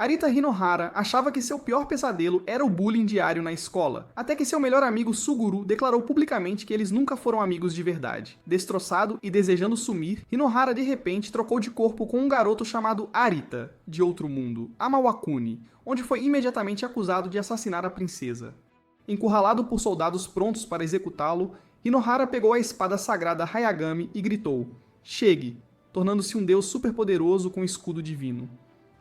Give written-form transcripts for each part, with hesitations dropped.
Arita Hinohara achava que seu pior pesadelo era o bullying diário na escola, até que seu melhor amigo Suguru declarou publicamente que eles nunca foram amigos de verdade. Destroçado e desejando sumir, Hinohara de repente trocou de corpo com um garoto chamado Arita, de outro mundo, Amawakuni, onde foi imediatamente acusado de assassinar a princesa. Encurralado por soldados prontos para executá-lo, Hinohara pegou a espada sagrada Hayagami e gritou: "Chegue!", tornando-se um deus superpoderoso com escudo divino.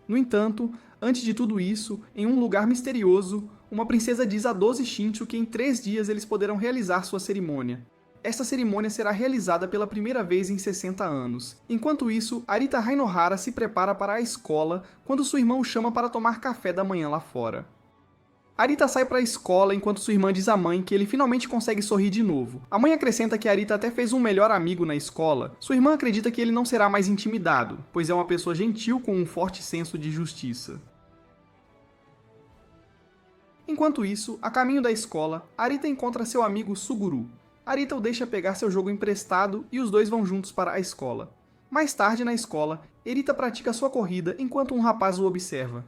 No entanto, antes de tudo isso, em um lugar misterioso, uma princesa diz a 12 Shinshu que em 3 dias eles poderão realizar sua cerimônia. Esta cerimônia será realizada pela primeira vez em 60 anos. Enquanto isso, Arita Hinohara se prepara para a escola quando sua irmã o chama para tomar café da manhã lá fora. Arita sai para a escola enquanto sua irmã diz à mãe que ele finalmente consegue sorrir de novo. A mãe acrescenta que Arita até fez um melhor amigo na escola. Sua irmã acredita que ele não será mais intimidado, pois é uma pessoa gentil com um forte senso de justiça. Enquanto isso, a caminho da escola, Arita encontra seu amigo Suguru. Arita o deixa pegar seu jogo emprestado e os dois vão juntos para a escola. Mais tarde na escola, Arita pratica sua corrida enquanto um rapaz o observa.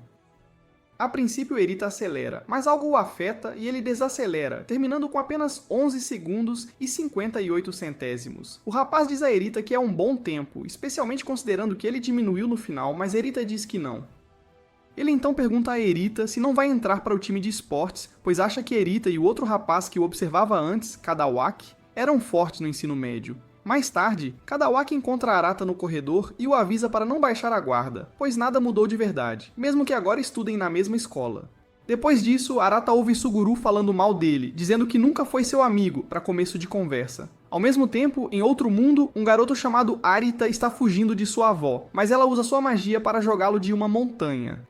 A princípio, Arita acelera, mas algo o afeta e ele desacelera, terminando com apenas 11 segundos e 58 centésimos. O rapaz diz a Arita que é um bom tempo, especialmente considerando que ele diminuiu no final, mas Arita diz que não. Ele então pergunta a Arita se não vai entrar para o time de esportes, pois acha que Arita e o outro rapaz que o observava antes, Kadawaki, eram fortes no ensino médio. Mais tarde, Kadawaki encontra Arata no corredor e o avisa para não baixar a guarda, pois nada mudou de verdade, mesmo que agora estudem na mesma escola. Depois disso, Arata ouve Suguru falando mal dele, dizendo que nunca foi seu amigo, para começo de conversa. Ao mesmo tempo, em outro mundo, um garoto chamado Arita está fugindo de sua avó, mas ela usa sua magia para jogá-lo de uma montanha.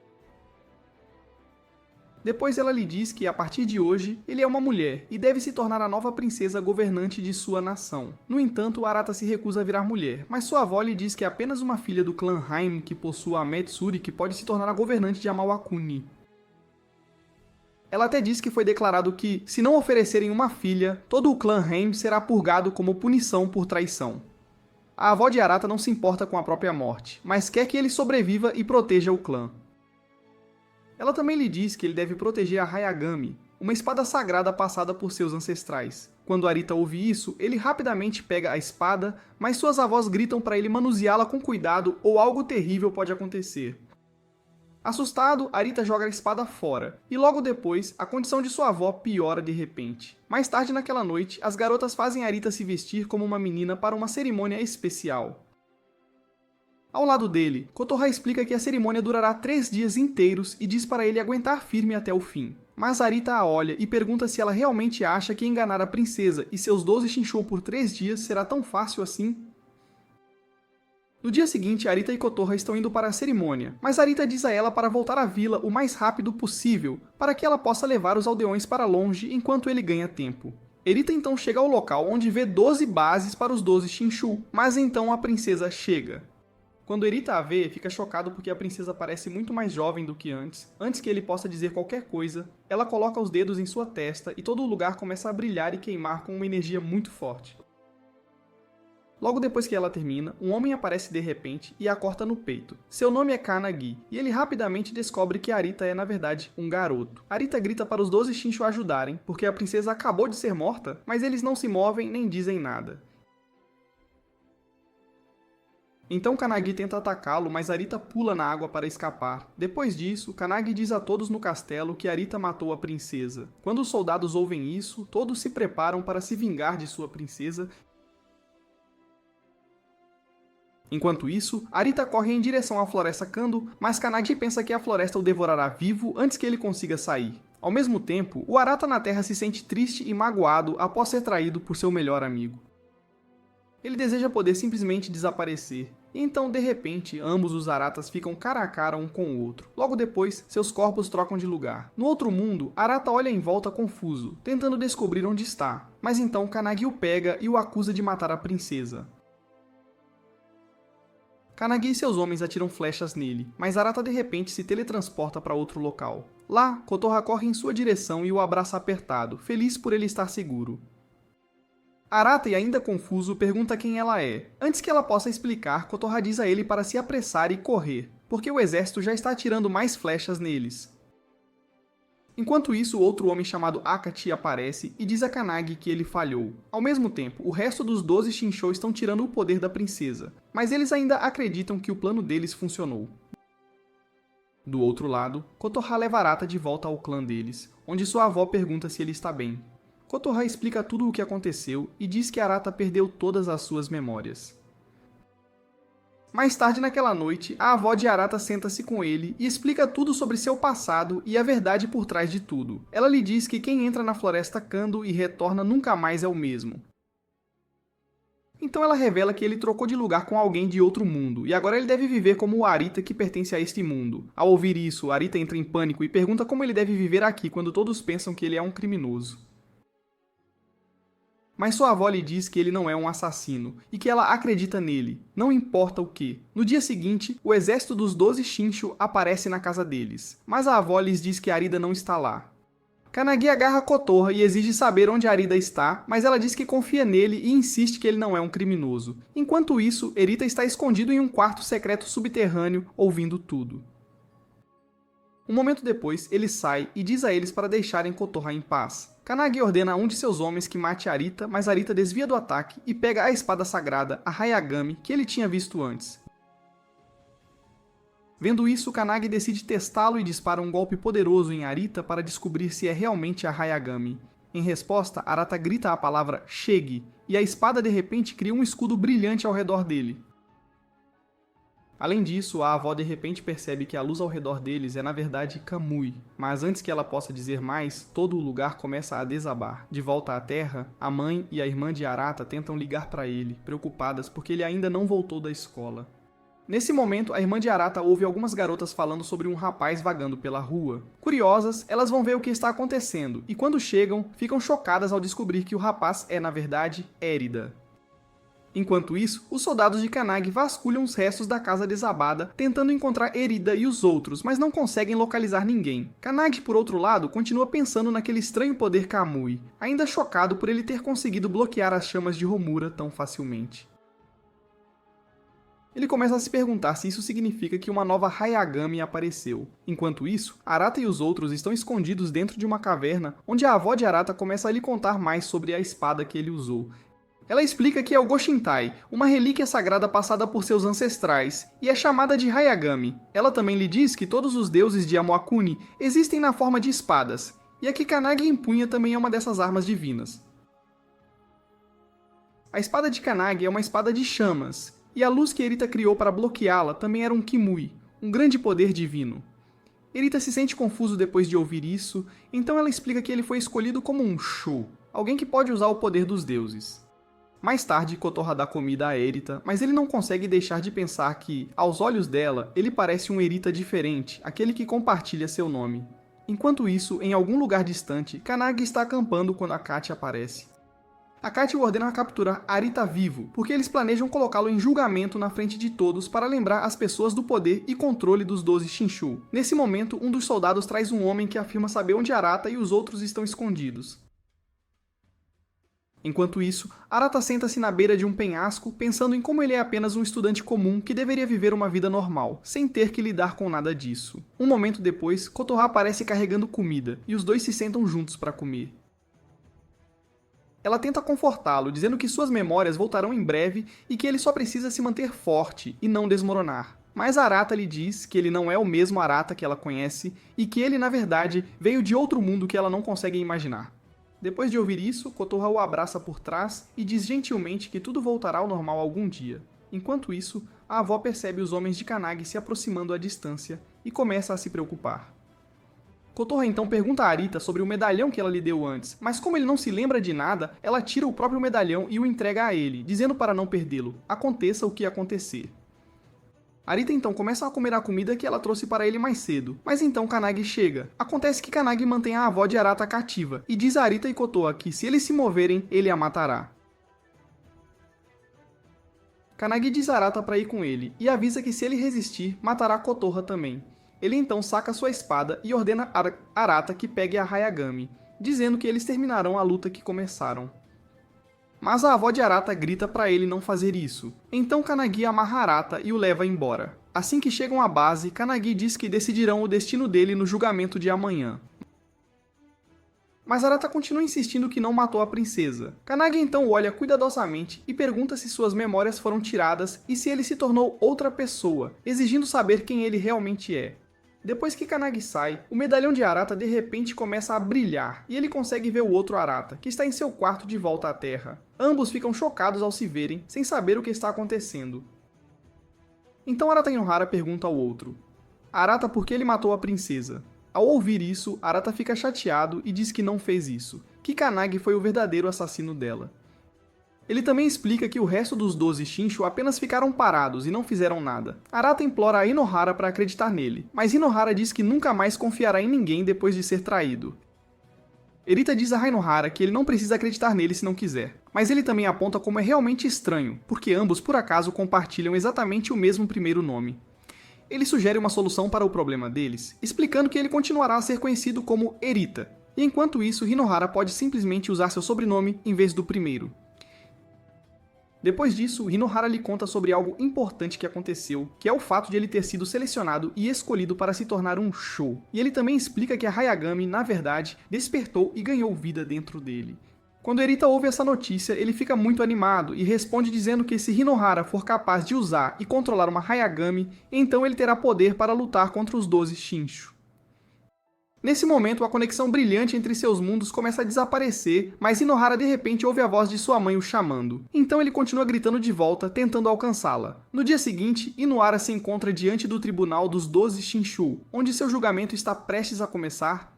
Depois ela lhe diz que, a partir de hoje, ele é uma mulher e deve se tornar a nova princesa governante de sua nação. No entanto, Arata se recusa a virar mulher, mas sua avó lhe diz que é apenas uma filha do clã Haim que possua a Metsuri que pode se tornar a governante de Amawakuni. Ela até diz que foi declarado que, se não oferecerem uma filha, todo o clã Haim será purgado como punição por traição. A avó de Arata não se importa com a própria morte, mas quer que ele sobreviva e proteja o clã. Ela também lhe diz que ele deve proteger a Hayagami, uma espada sagrada passada por seus ancestrais. Quando Arita ouve isso, ele rapidamente pega a espada, mas suas avós gritam para ele manuseá-la com cuidado ou algo terrível pode acontecer. Assustado, Arita joga a espada fora, e logo depois, a condição de sua avó piora de repente. Mais tarde naquela noite, as garotas fazem Arita se vestir como uma menina para uma cerimônia especial. Ao lado dele, Kotoha explica que a cerimônia durará 3 dias inteiros e diz para ele aguentar firme até o fim. Mas Arita a olha e pergunta se ela realmente acha que enganar a princesa e seus 12 Shinshu por 3 dias será tão fácil assim. No dia seguinte, Arita e Kotoha estão indo para a cerimônia, mas Arita diz a ela para voltar à vila o mais rápido possível, para que ela possa levar os aldeões para longe enquanto ele ganha tempo. Arita então chega ao local onde vê 12 bases para os 12 Shinshu, mas então a princesa chega. Quando Arita a vê, fica chocado porque a princesa parece muito mais jovem do que antes. Antes que ele possa dizer qualquer coisa, ela coloca os dedos em sua testa e todo o lugar começa a brilhar e queimar com uma energia muito forte. Logo depois que ela termina, um homem aparece de repente e a corta no peito. Seu nome é Kanagi, e ele rapidamente descobre que Arita é na verdade um garoto. Arita grita para os 12 Shinshu ajudarem, porque a princesa acabou de ser morta, mas eles não se movem nem dizem nada. Então Kanagi tenta atacá-lo, mas Arita pula na água para escapar. Depois disso, Kanagi diz a todos no castelo que Arita matou a princesa. Quando os soldados ouvem isso, todos se preparam para se vingar de sua princesa. Enquanto isso, Arita corre em direção à floresta Kando, mas Kanagi pensa que a floresta o devorará vivo antes que ele consiga sair. Ao mesmo tempo, o Arata na Terra se sente triste e magoado após ser traído por seu melhor amigo. Ele deseja poder simplesmente desaparecer, e então, de repente, ambos os Aratas ficam cara a cara um com o outro. Logo depois, seus corpos trocam de lugar. No outro mundo, Arata olha em volta confuso, tentando descobrir onde está, mas então Kanagi o pega e o acusa de matar a princesa. Kanagi e seus homens atiram flechas nele, mas Arata de repente se teletransporta para outro local. Lá, Kotoha corre em sua direção e o abraça apertado, feliz por ele estar seguro. Arata, ainda confuso, pergunta quem ela é. Antes que ela possa explicar, Kotoha diz a ele para se apressar e correr. porque o exército já está atirando mais flechas neles. Enquanto isso, outro homem chamado Akachi aparece e diz a Kannagi que ele falhou. Ao mesmo tempo, o resto dos 12 Shinshou estão tirando o poder da princesa, mas eles ainda acreditam que o plano deles funcionou. Do outro lado, Kotoha leva Arata de volta ao clã deles, onde sua avó pergunta se ele está bem. Kotoha explica tudo o que aconteceu e diz que Arata perdeu todas as suas memórias. Mais tarde naquela noite, a avó de Arata senta-se com ele e explica tudo sobre seu passado e a verdade por trás de tudo. Ela lhe diz que quem entra na floresta Kando e retorna nunca mais é o mesmo. Então ela revela que ele trocou de lugar com alguém de outro mundo, e agora ele deve viver como o Arita que pertence a este mundo. Ao ouvir isso, Arita entra em pânico e pergunta como ele deve viver aqui quando todos pensam que ele é um criminoso. Mas sua avó lhe diz que ele não é um assassino, e que ela acredita nele, não importa o que. No dia seguinte, o exército dos 12 Shinshu aparece na casa deles, mas a avó lhes diz que Arida não está lá. Kannagi agarra Kotoha e exige saber onde Arida está, mas ela diz que confia nele e insiste que ele não é um criminoso. Enquanto isso, Erita está escondido em um quarto secreto subterrâneo, ouvindo tudo. Um momento depois, ele sai e diz a eles para deixarem Kotoha em paz. Kannagi ordena a um de seus homens que mate Arita, mas Arita desvia do ataque e pega a espada sagrada, a Hayagami, que ele tinha visto antes. Vendo isso, Kannagi decide testá-lo e dispara um golpe poderoso em Arita para descobrir se é realmente a Hayagami. Em resposta, Arata grita a palavra Chegue, e a espada de repente cria um escudo brilhante ao redor dele. Além disso, a avó de repente percebe que a luz ao redor deles é na verdade Kamui, mas antes que ela possa dizer mais, todo o lugar começa a desabar. De volta à Terra, a mãe e a irmã de Arata tentam ligar para ele, preocupadas porque ele ainda não voltou da escola. Nesse momento, a irmã de Arata ouve algumas garotas falando sobre um rapaz vagando pela rua. Curiosas, elas vão ver o que está acontecendo, e quando chegam, ficam chocadas ao descobrir que o rapaz é, na verdade, Érida. Enquanto isso, os soldados de Kannagi vasculham os restos da casa desabada, tentando encontrar Erida e os outros, mas não conseguem localizar ninguém. Kannagi, por outro lado, continua pensando naquele estranho poder Kamui, ainda chocado por ele ter conseguido bloquear as chamas de Homura tão facilmente. Ele começa a se perguntar se isso significa que uma nova Hayagami apareceu. Enquanto isso, Arata e os outros estão escondidos dentro de uma caverna, onde a avó de Arata começa a lhe contar mais sobre a espada que ele usou. Ela explica que é o Goshintai, uma relíquia sagrada passada por seus ancestrais, e é chamada de Hayagami. Ela também lhe diz que todos os deuses de Amoakuni existem na forma de espadas, e a que Kannagi empunha também é uma dessas armas divinas. A espada de Kannagi é uma espada de chamas, e a luz que Erita criou para bloqueá-la também era um Kimui, um grande poder divino. Erita se sente confuso depois de ouvir isso, então ela explica que ele foi escolhido como um Shu, alguém que pode usar o poder dos deuses. Mais tarde, Kotoha dá comida a Erita, mas ele não consegue deixar de pensar que, aos olhos dela, ele parece um Erita diferente, aquele que compartilha seu nome. Enquanto isso, em algum lugar distante, Kannagi está acampando quando Akachi aparece. Akachi o ordena a capturar Arita vivo, porque eles planejam colocá-lo em julgamento na frente de todos para lembrar as pessoas do poder e controle dos 12 Shinshu. Nesse momento, um dos soldados traz um homem que afirma saber onde Arata e os outros estão escondidos. Enquanto isso, Arata senta-se na beira de um penhasco, pensando em como ele é apenas um estudante comum que deveria viver uma vida normal, sem ter que lidar com nada disso. Um momento depois, Kotoha aparece carregando comida, e os dois se sentam juntos para comer. Ela tenta confortá-lo, dizendo que suas memórias voltarão em breve e que ele só precisa se manter forte e não desmoronar. Mas Arata lhe diz que ele não é o mesmo Arata que ela conhece e que ele, na verdade, veio de outro mundo que ela não consegue imaginar. Depois de ouvir isso, Kotoha o abraça por trás e diz gentilmente que tudo voltará ao normal algum dia. Enquanto isso, a avó percebe os homens de Kannagi se aproximando à distância e começa a se preocupar. Kotoha então pergunta a Arita sobre o medalhão que ela lhe deu antes, mas como ele não se lembra de nada, ela tira o próprio medalhão e o entrega a ele, dizendo para não perdê-lo, aconteça o que acontecer. Arita então começa a comer a comida que ela trouxe para ele mais cedo, mas então Kannagi chega. Acontece que Kannagi mantém a avó de Arata cativa, e diz a Arita e Kotoha que se eles se moverem, ele a matará. Kannagi diz a Arata para ir com ele, e avisa que se ele resistir, matará Kotoha também. Ele então saca sua espada e ordena a Arata que pegue a Hayagami, dizendo que eles terminarão a luta que começaram. Mas a avó de Arata grita para ele não fazer isso, então Kannagi amarra Arata e o leva embora. Assim que chegam à base, Kanagi diz que decidirão o destino dele no julgamento de amanhã. Mas Arata continua insistindo que não matou a princesa. Kanagi então olha cuidadosamente e pergunta se suas memórias foram tiradas e se ele se tornou outra pessoa, exigindo saber quem ele realmente é. Depois que Kanagi sai, o medalhão de Arata de repente começa a brilhar e ele consegue ver o outro Arata, que está em seu quarto de volta à Terra. Ambos ficam chocados ao se verem, sem saber o que está acontecendo. Então Arata Inohara pergunta ao outro: Arata, por que ele matou a princesa? Ao ouvir isso, Arata fica chateado e diz que não fez isso, que Kanagi foi o verdadeiro assassino dela. Ele também explica que o resto dos 12 Shinshu apenas ficaram parados e não fizeram nada. Arata implora a Inohara para acreditar nele, mas Inohara diz que nunca mais confiará em ninguém depois de ser traído. Erita diz a Inohara que ele não precisa acreditar nele se não quiser, mas ele também aponta como é realmente estranho, porque ambos por acaso compartilham exatamente o mesmo primeiro nome. Ele sugere uma solução para o problema deles, explicando que ele continuará a ser conhecido como Erita, e enquanto isso, Inohara pode simplesmente usar seu sobrenome em vez do primeiro. Depois disso, Inohara lhe conta sobre algo importante que aconteceu, que é o fato de ele ter sido selecionado e escolhido para se tornar um Shou. E ele também explica que a Hayagami, na verdade, despertou e ganhou vida dentro dele. Quando Erita ouve essa notícia, ele fica muito animado e responde dizendo que se Inohara for capaz de usar e controlar uma Hayagami, então ele terá poder para lutar contra os 12 Shinshu. Nesse momento, a conexão brilhante entre seus mundos começa a desaparecer, mas Inohara de repente ouve a voz de sua mãe o chamando. Então ele continua gritando de volta, tentando alcançá-la. No dia seguinte, Inohara se encontra diante do tribunal dos 12 Shinshu, onde seu julgamento está prestes a começar.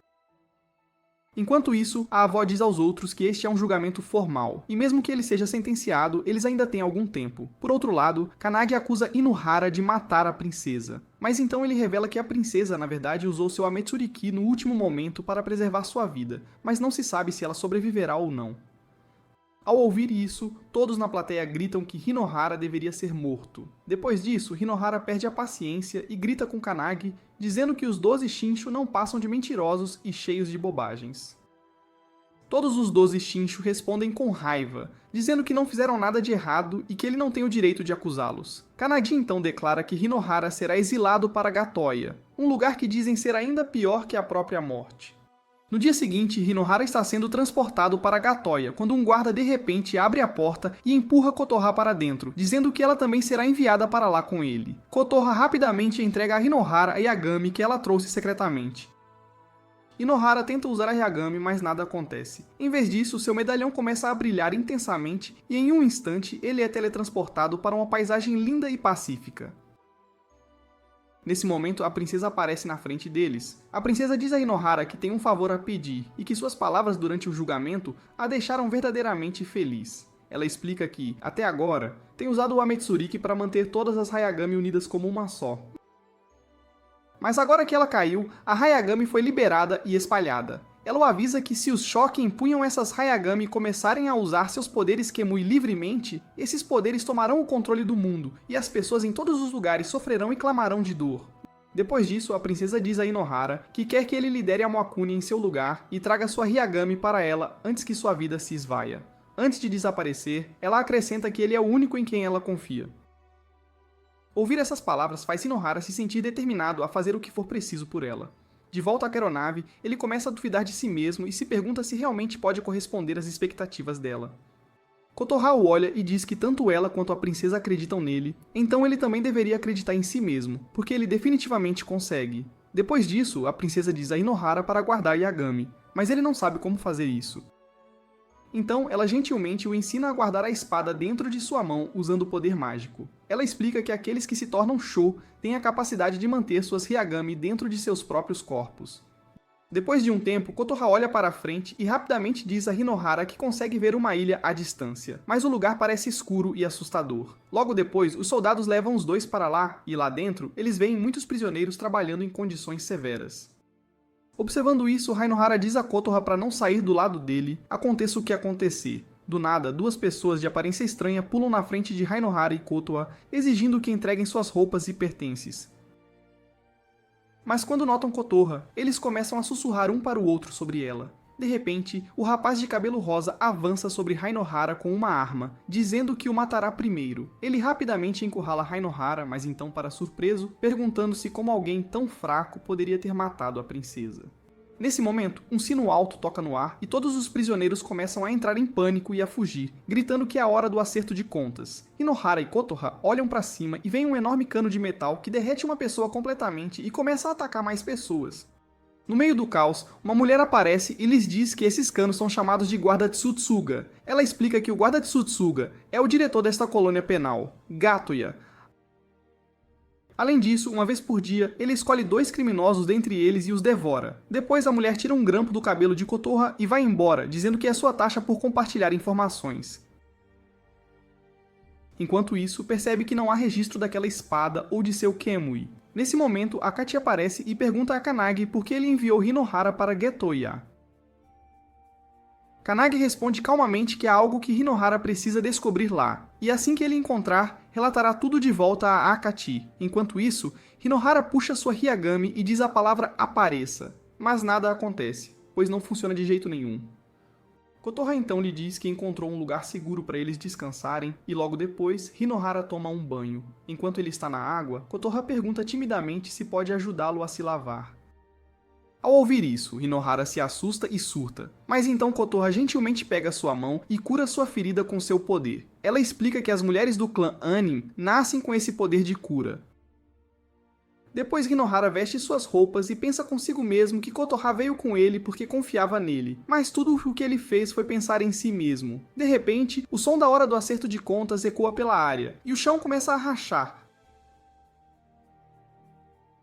Enquanto isso, a avó diz aos outros que este é um julgamento formal, e mesmo que ele seja sentenciado, eles ainda têm algum tempo. Por outro lado, Kanagi acusa Inohara de matar a princesa. Mas então ele revela que a princesa, na verdade, usou seu Ametsuriki no último momento para preservar sua vida, mas não se sabe se ela sobreviverá ou não. Ao ouvir isso, todos na plateia gritam que Inohara deveria ser morto. Depois disso, Inohara perde a paciência e grita com Kanagi, dizendo que os 12 Shinshu não passam de mentirosos e cheios de bobagens. Todos os 12 Shinshu respondem com raiva, dizendo que não fizeram nada de errado e que ele não tem o direito de acusá-los. Kanagi então declara que Inohara será exilado para Gatoya, um lugar que dizem ser ainda pior que a própria morte. No dia seguinte, Inohara está sendo transportado para Gatoya, quando um guarda de repente abre a porta e empurra Kotoha para dentro, dizendo que ela também será enviada para lá com ele. Kotoha rapidamente entrega a Inohara a Yagami que ela trouxe secretamente. Inohara tenta usar a Yagami, mas nada acontece. Em vez disso, seu medalhão começa a brilhar intensamente e em um instante ele é teletransportado para uma paisagem linda e pacífica. Nesse momento, a princesa aparece na frente deles. A princesa diz a Inohara que tem um favor a pedir e que suas palavras durante o julgamento a deixaram verdadeiramente feliz. Ela explica que, até agora, tem usado o Ametsuriki para manter todas as Hayagami unidas como uma só. Mas agora que ela caiu, a Hayagami foi liberada e espalhada. Ela o avisa que se os Shou que empunham essas Hayagami começarem a usar seus poderes Kemui livremente, esses poderes tomarão o controle do mundo, e as pessoas em todos os lugares sofrerão e clamarão de dor. Depois disso, a princesa diz a Inohara que quer que ele lidere a Moakuni em seu lugar e traga sua Hyagami para ela antes que sua vida se esvaia. Antes de desaparecer, ela acrescenta que ele é o único em quem ela confia. Ouvir essas palavras faz Inohara se sentir determinado a fazer o que for preciso por ela. De volta à aeronave, ele começa a duvidar de si mesmo e se pergunta se realmente pode corresponder às expectativas dela. Kotoha o olha e diz que tanto ela quanto a princesa acreditam nele, então ele também deveria acreditar em si mesmo, porque ele definitivamente consegue. Depois disso, a princesa diz a Inohara para guardar Yagami, mas ele não sabe como fazer isso. Então, ela gentilmente o ensina a guardar a espada dentro de sua mão usando o poder mágico. Ela explica que aqueles que se tornam Shou têm a capacidade de manter suas Hyagami dentro de seus próprios corpos. Depois de um tempo, Kotoha olha para a frente e rapidamente diz a Inohara que consegue ver uma ilha à distância, mas o lugar parece escuro e assustador. Logo depois, os soldados levam os dois para lá, e lá dentro, eles veem muitos prisioneiros trabalhando em condições severas. Observando isso, Inohara diz a Kotoha para não sair do lado dele, aconteça o que acontecer. Do nada, duas pessoas de aparência estranha pulam na frente de Inohara e Kotoha, exigindo que entreguem suas roupas e pertences. Mas quando notam Kotoha, eles começam a sussurrar um para o outro sobre ela. De repente, o rapaz de cabelo rosa avança sobre Rinohara com uma arma, dizendo que o matará primeiro. Ele rapidamente encurrala Rinohara, mas então, para surpreso, perguntando-se como alguém tão fraco poderia ter matado a princesa. Nesse momento, um sino alto toca no ar e todos os prisioneiros começam a entrar em pânico e a fugir, gritando que é a hora do acerto de contas. Rinohara e Kotoha olham para cima e veem um enorme cano de metal que derrete uma pessoa completamente e começa a atacar mais pessoas. No meio do caos, uma mulher aparece e lhes diz que esses canos são chamados de guarda Tsutsuga. Ela explica que o guarda Tsutsuga é o diretor desta colônia penal, Gatoya. Além disso, uma vez por dia, ele escolhe 2 criminosos dentre eles e os devora. Depois a mulher tira um grampo do cabelo de Kotoha e vai embora, dizendo que é sua taxa por compartilhar informações. Enquanto isso, percebe que não há registro daquela espada ou de seu Kemui. Nesse momento, Akachi aparece e pergunta a Kanagi por que ele enviou Rinohara para Getoya. Kanagi responde calmamente que há algo que Rinohara precisa descobrir lá, e assim que ele encontrar, relatará tudo de volta a Akachi. Enquanto isso, Rinohara puxa sua Hyagami e diz a palavra apareça, mas nada acontece, pois não funciona de jeito nenhum. Kotoha então lhe diz que encontrou um lugar seguro para eles descansarem e logo depois, Rinohara toma um banho. Enquanto ele está na água, Kotoha pergunta timidamente se pode ajudá-lo a se lavar. Ao ouvir isso, Rinohara se assusta e surta, mas então Kotoha gentilmente pega sua mão e cura sua ferida com seu poder. Ela explica que as mulheres do clã Anin nascem com esse poder de cura. Depois Rinohara veste suas roupas e pensa consigo mesmo que Kotoha veio com ele porque confiava nele, mas tudo o que ele fez foi pensar em si mesmo. De repente, o som da hora do acerto de contas ecoa pela área, e o chão começa a rachar.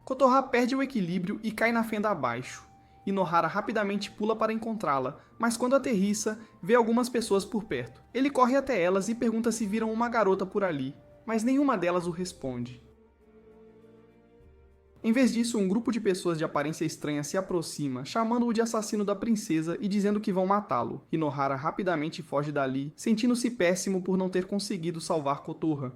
Kotoha perde o equilíbrio e cai na fenda abaixo. Rinohara rapidamente pula para encontrá-la, mas quando aterrissa, vê algumas pessoas por perto. Ele corre até elas e pergunta se viram uma garota por ali, mas nenhuma delas o responde. Em vez disso, um grupo de pessoas de aparência estranha se aproxima, chamando-o de assassino da princesa e dizendo que vão matá-lo. Rinohara rapidamente foge dali, sentindo-se péssimo por não ter conseguido salvar Kotoha.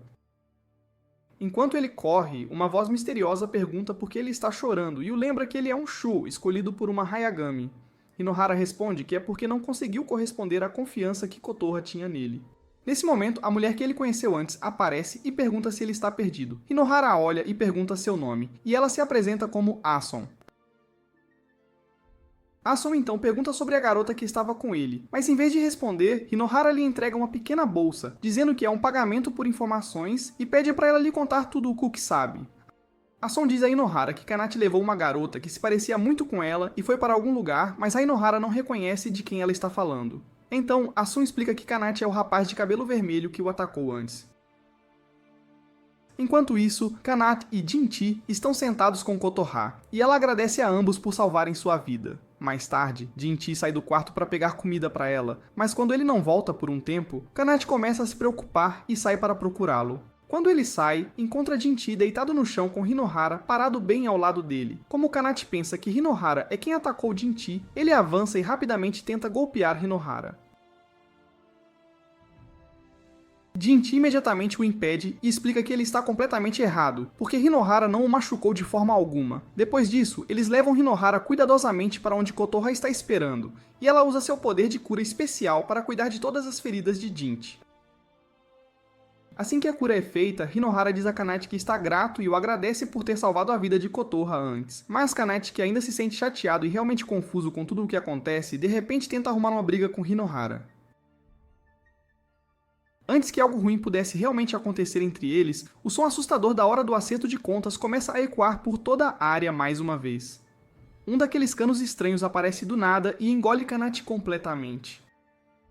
Enquanto ele corre, uma voz misteriosa pergunta por que ele está chorando e o lembra que ele é um Shu, escolhido por uma Hyagami. Rinohara responde que é porque não conseguiu corresponder à confiança que Kotoha tinha nele. Nesse momento, a mulher que ele conheceu antes aparece e pergunta se ele está perdido. Rinohara a olha e pergunta seu nome, e ela se apresenta como Ason. Ason então pergunta sobre a garota que estava com ele, mas em vez de responder, Rinohara lhe entrega uma pequena bolsa, dizendo que é um pagamento por informações e pede para ela lhe contar tudo o que sabe. Ason diz a Rinohara que Kanati levou uma garota que se parecia muito com ela e foi para algum lugar, mas a Rinohara não reconhece de quem ela está falando. Então, Asun explica que Kanati é o rapaz de cabelo vermelho que o atacou antes. Enquanto isso, Kanati e Jinchi estão sentados com Kotoha, e ela agradece a ambos por salvarem sua vida. Mais tarde, Jinchi sai do quarto para pegar comida para ela, mas quando ele não volta por um tempo, Kanati começa a se preocupar e sai para procurá-lo. Quando ele sai, encontra Jinchi deitado no chão com Rinohara parado bem ao lado dele. Como Kanati pensa que Rinohara é quem atacou Jinchi, ele avança e rapidamente tenta golpear Rinohara. Jinchi imediatamente o impede e explica que ele está completamente errado, porque Rinohara não o machucou de forma alguma. Depois disso, eles levam Rinohara cuidadosamente para onde Kotoha está esperando, e ela usa seu poder de cura especial para cuidar de todas as feridas de Jinchi. Assim que a cura é feita, Rinohara diz a Kanati que está grato e o agradece por ter salvado a vida de Kotoha antes. Mas Kanati, que ainda se sente chateado e realmente confuso com tudo o que acontece, de repente tenta arrumar uma briga com Rinohara. Antes que algo ruim pudesse realmente acontecer entre eles, o som assustador da hora do acerto de contas começa a ecoar por toda a área mais uma vez. Um daqueles canos estranhos aparece do nada e engole Kanati completamente.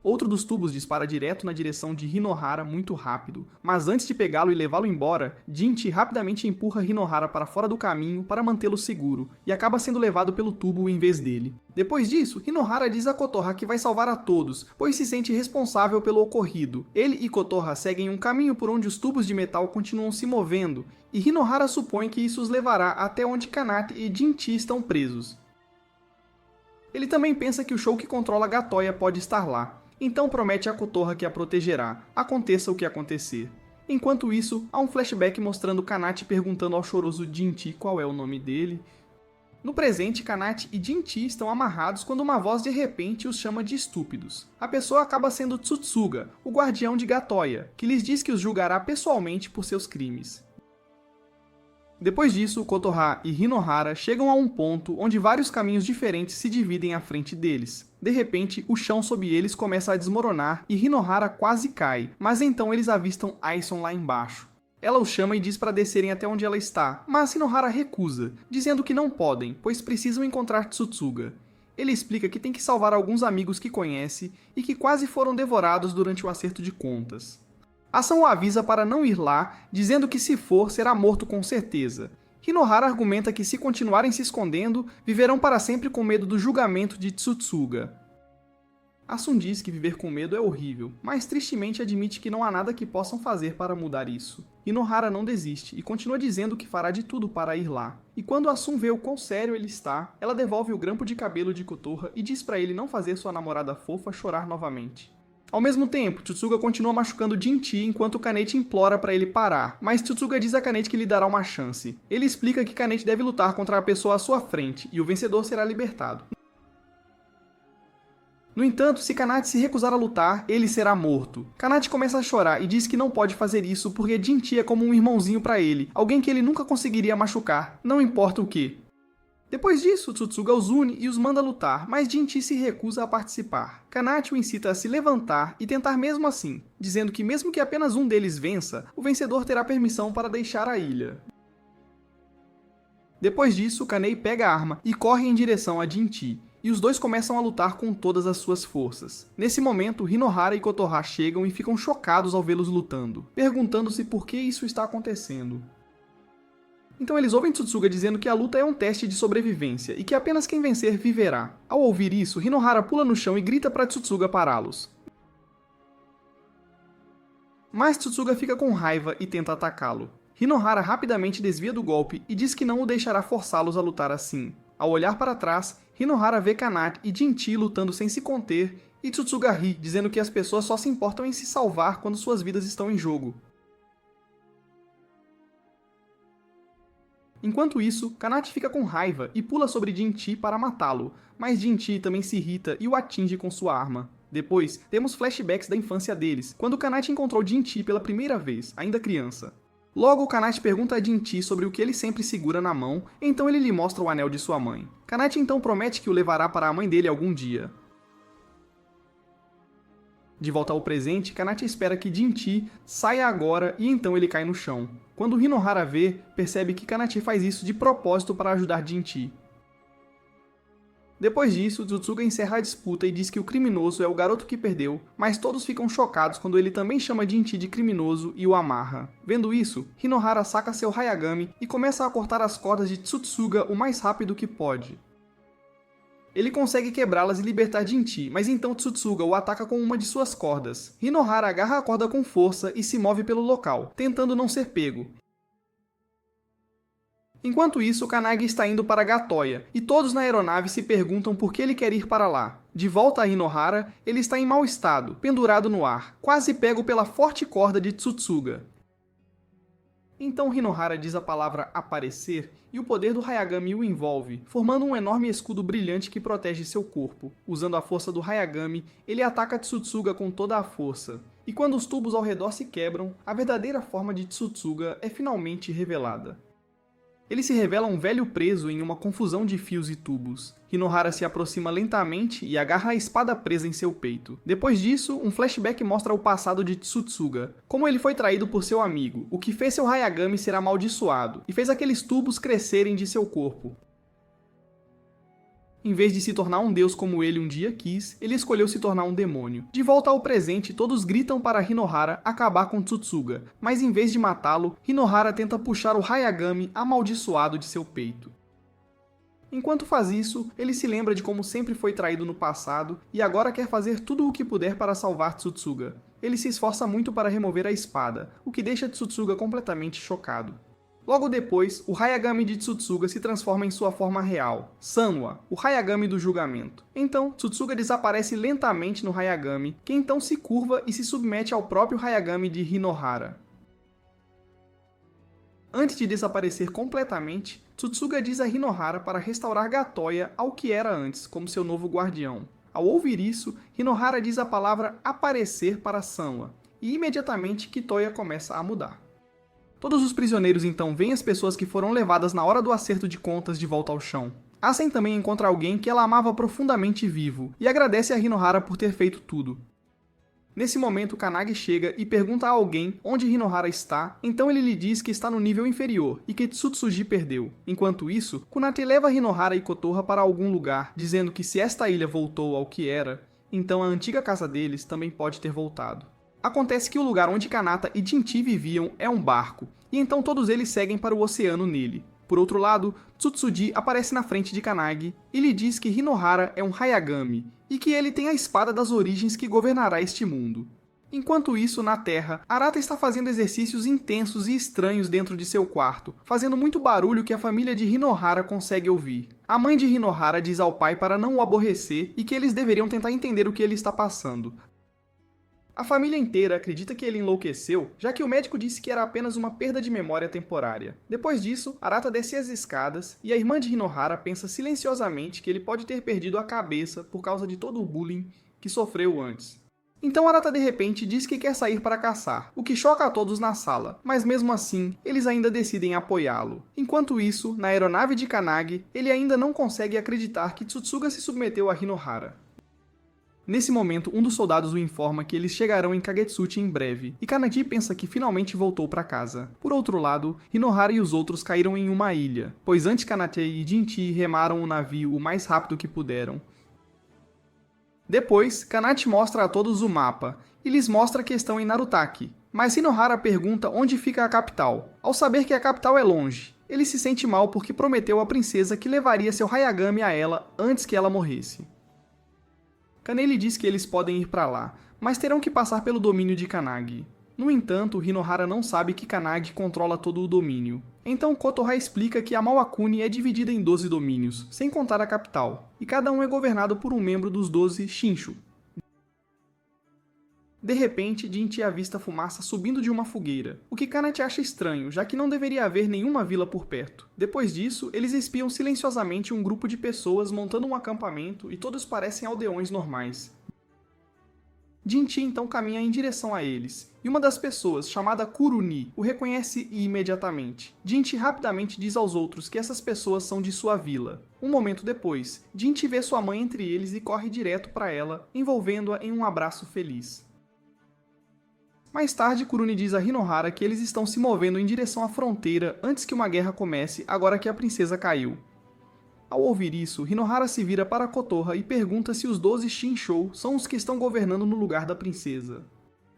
Outro dos tubos dispara direto na direção de Rinohara muito rápido, mas antes de pegá-lo e levá-lo embora, Jinchi rapidamente empurra Rinohara para fora do caminho para mantê-lo seguro, e acaba sendo levado pelo tubo em vez dele. Depois disso, Rinohara diz a Kotoha que vai salvar a todos, pois se sente responsável pelo ocorrido. Ele e Kotoha seguem um caminho por onde os tubos de metal continuam se movendo, e Rinohara supõe que isso os levará até onde Kanati e Jinchi estão presos. Ele também pensa que o Shou que controla Gatoya pode estar lá. Então promete a Kotoha que a protegerá, aconteça o que acontecer. Enquanto isso, há um flashback mostrando Kanati perguntando ao choroso Jinchi qual é o nome dele. No presente, Kanate e Jinchi estão amarrados quando uma voz de repente os chama de estúpidos. A pessoa acaba sendo Tsutsuga, o guardião de Gatoya, que lhes diz que os julgará pessoalmente por seus crimes. Depois disso, Kotoha e Hinohara chegam a um ponto onde vários caminhos diferentes se dividem à frente deles. De repente, o chão sob eles começa a desmoronar e Hinohara quase cai, mas então eles avistam Aison lá embaixo. Ela os chama e diz para descerem até onde ela está, mas Hinohara recusa, dizendo que não podem, pois precisam encontrar Tsutsuga. Ele explica que tem que salvar alguns amigos que conhece e que quase foram devorados durante o acerto de contas. Ação o avisa para não ir lá, dizendo que se for, será morto com certeza. Hinohara argumenta que se continuarem se escondendo, viverão para sempre com medo do julgamento de Tsutsuga. Asun diz que viver com medo é horrível, mas tristemente admite que não há nada que possam fazer para mudar isso. Hinohara não desiste e continua dizendo que fará de tudo para ir lá. E quando Asun vê o quão sério ele está, ela devolve o grampo de cabelo de Kotoha e diz para ele não fazer sua namorada fofa chorar novamente. Ao mesmo tempo, Tsutsuga continua machucando Jinchi enquanto Kanete implora para ele parar, mas Tsutsuga diz a Kanete que lhe dará uma chance. Ele explica que Kanete deve lutar contra a pessoa à sua frente e o vencedor será libertado. No entanto, se Kanate se recusar a lutar, ele será morto. Kanate começa a chorar e diz que não pode fazer isso porque Jinchi é como um irmãozinho para ele, alguém que ele nunca conseguiria machucar, não importa o que. Depois disso, Tsutsuga os une e os manda lutar, mas Jinchi se recusa a participar. Kanate o incita a se levantar e tentar mesmo assim, dizendo que mesmo que apenas um deles vença, o vencedor terá permissão para deixar a ilha. Depois disso, Kanei pega a arma e corre em direção a Jinchi, e os dois começam a lutar com todas as suas forças. Nesse momento, Hinohara e Kotoha chegam e ficam chocados ao vê-los lutando, perguntando-se por que isso está acontecendo. Então eles ouvem Tsutsuga dizendo que a luta é um teste de sobrevivência e que apenas quem vencer viverá. Ao ouvir isso, Hinohara pula no chão e grita para Tsutsuga pará-los. Mas Tsutsuga fica com raiva e tenta atacá-lo. Hinohara rapidamente desvia do golpe e diz que não o deixará forçá-los a lutar assim. Ao olhar para trás, Hinohara vê Kanate e Jinchi lutando sem se conter e Tsutsuga ri, dizendo que as pessoas só se importam em se salvar quando suas vidas estão em jogo. Enquanto isso, Kanate fica com raiva e pula sobre Jinchi para matá-lo, mas Jinchi também se irrita e o atinge com sua arma. Depois, temos flashbacks da infância deles, quando Kanate encontrou Jinchi pela primeira vez, ainda criança. Logo, Kanate pergunta a Jinchi sobre o que ele sempre segura na mão, então ele lhe mostra o anel de sua mãe. Kanate então promete que o levará para a mãe dele algum dia. De volta ao presente, Kanate espera que Jinchi saia agora e então ele cai no chão. Quando Hinohara vê, percebe que Kanate faz isso de propósito para ajudar Jinchi. Depois disso, Tsutsuga encerra a disputa e diz que o criminoso é o garoto que perdeu, mas todos ficam chocados quando ele também chama Jinchi de criminoso e o amarra. Vendo isso, Hinohara saca seu Hayagami e começa a cortar as cordas de Tsutsuga o mais rápido que pode. Ele consegue quebrá-las e libertar Jinchi, mas então Tsutsuga o ataca com uma de suas cordas. Hinohara agarra a corda com força e se move pelo local, tentando não ser pego. Enquanto isso, Kanagi está indo para Gatoya, e todos na aeronave se perguntam por que ele quer ir para lá. De volta a Hinohara, ele está em mau estado, pendurado no ar, quase pego pela forte corda de Tsutsuga. Então Hinohara diz a palavra aparecer, e o poder do Hayagami o envolve, formando um enorme escudo brilhante que protege seu corpo. Usando a força do Hayagami, ele ataca Tsutsuga com toda a força. E quando os tubos ao redor se quebram, a verdadeira forma de Tsutsuga é finalmente revelada. Ele se revela um velho preso em uma confusão de fios e tubos. Hinohara se aproxima lentamente e agarra a espada presa em seu peito. Depois disso, um flashback mostra o passado de Tsutsuga, como ele foi traído por seu amigo, o que fez seu Hayagami ser amaldiçoado, e fez aqueles tubos crescerem de seu corpo. Em vez de se tornar um deus como ele um dia quis, ele escolheu se tornar um demônio. De volta ao presente, todos gritam para Hinohara acabar com Tsutsuga, mas em vez de matá-lo, Hinohara tenta puxar o Hayagami amaldiçoado de seu peito. Enquanto faz isso, ele se lembra de como sempre foi traído no passado e agora quer fazer tudo o que puder para salvar Tsutsuga. Ele se esforça muito para remover a espada, o que deixa Tsutsuga completamente chocado. Logo depois, o Hayagami de Tsutsuga se transforma em sua forma real, Sanwa, o Hayagami do julgamento. Então, Tsutsuga desaparece lentamente no Hayagami, que então se curva e se submete ao próprio Hayagami de Hinohara. Antes de desaparecer completamente, Tsutsuga diz a Hinohara para restaurar Gatoya ao que era antes, como seu novo guardião. Ao ouvir isso, Hinohara diz a palavra aparecer para Sanwa, e imediatamente Kitoya começa a mudar. Todos os prisioneiros então veem as pessoas que foram levadas na hora do acerto de contas de volta ao chão. Asen também encontra alguém que ela amava profundamente vivo, e agradece a Hinohara por ter feito tudo. Nesse momento, Kanagi chega e pergunta a alguém onde Hinohara está, então ele lhe diz que está no nível inferior e que Tsutsuji perdeu. Enquanto isso, Kunati leva Hinohara e Kotoha para algum lugar, dizendo que se esta ilha voltou ao que era, então a antiga casa deles também pode ter voltado. Acontece que o lugar onde Kanata e Jinchi viviam é um barco, e então todos eles seguem para o oceano nele. Por outro lado, Tsutsuji aparece na frente de Kanagi e lhe diz que Hinohara é um Hayagami e que ele tem a espada das origens que governará este mundo. Enquanto isso, na Terra, Arata está fazendo exercícios intensos e estranhos dentro de seu quarto, fazendo muito barulho que a família de Hinohara consegue ouvir. A mãe de Hinohara diz ao pai para não o aborrecer e que eles deveriam tentar entender o que ele está passando. A família inteira acredita que ele enlouqueceu, já que o médico disse que era apenas uma perda de memória temporária. Depois disso, Arata desce as escadas e a irmã de Hinohara pensa silenciosamente que ele pode ter perdido a cabeça por causa de todo o bullying que sofreu antes. Então Arata de repente diz que quer sair para caçar, o que choca a todos na sala, mas mesmo assim, eles ainda decidem apoiá-lo. Enquanto isso, na aeronave de Kanagi, ele ainda não consegue acreditar que Tsutsuga se submeteu a Hinohara. Nesse momento, um dos soldados o informa que eles chegarão em Kagetsuchi em breve, e Kanagi pensa que finalmente voltou para casa. Por outro lado, Hinohara e os outros caíram em uma ilha, pois antes Kanate e Jinchi remaram o navio o mais rápido que puderam. Depois, Kanate mostra a todos o mapa, e lhes mostra que estão em Narutaki, mas Hinohara pergunta onde fica a capital. Ao saber que a capital é longe, ele se sente mal porque prometeu à princesa que levaria seu Hayagami a ela antes que ela morresse. Kane lhe diz que eles podem ir para lá, mas terão que passar pelo domínio de Kanagi. No entanto, Hinohara não sabe que Kanagi controla todo o domínio. Então Kotoha explica que a Mawakuni é dividida em 12 domínios, sem contar a capital, e cada um é governado por um membro dos 12 Shinshu. De repente, Jinchi avista fumaça subindo de uma fogueira, o que Kanate acha estranho, já que não deveria haver nenhuma vila por perto. Depois disso, eles espiam silenciosamente um grupo de pessoas montando um acampamento e todos parecem aldeões normais. Jinchi então caminha em direção a eles, e uma das pessoas, chamada Kuruni, o reconhece imediatamente. Jinchi rapidamente diz aos outros que essas pessoas são de sua vila. Um momento depois, Jinchi vê sua mãe entre eles e corre direto para ela, envolvendo-a em um abraço feliz. Mais tarde, Kuruni diz a Hinohara que eles estão se movendo em direção à fronteira antes que uma guerra comece, agora que a princesa caiu. Ao ouvir isso, Hinohara se vira para Kotoha e pergunta se os 12 Shinshou são os que estão governando no lugar da princesa.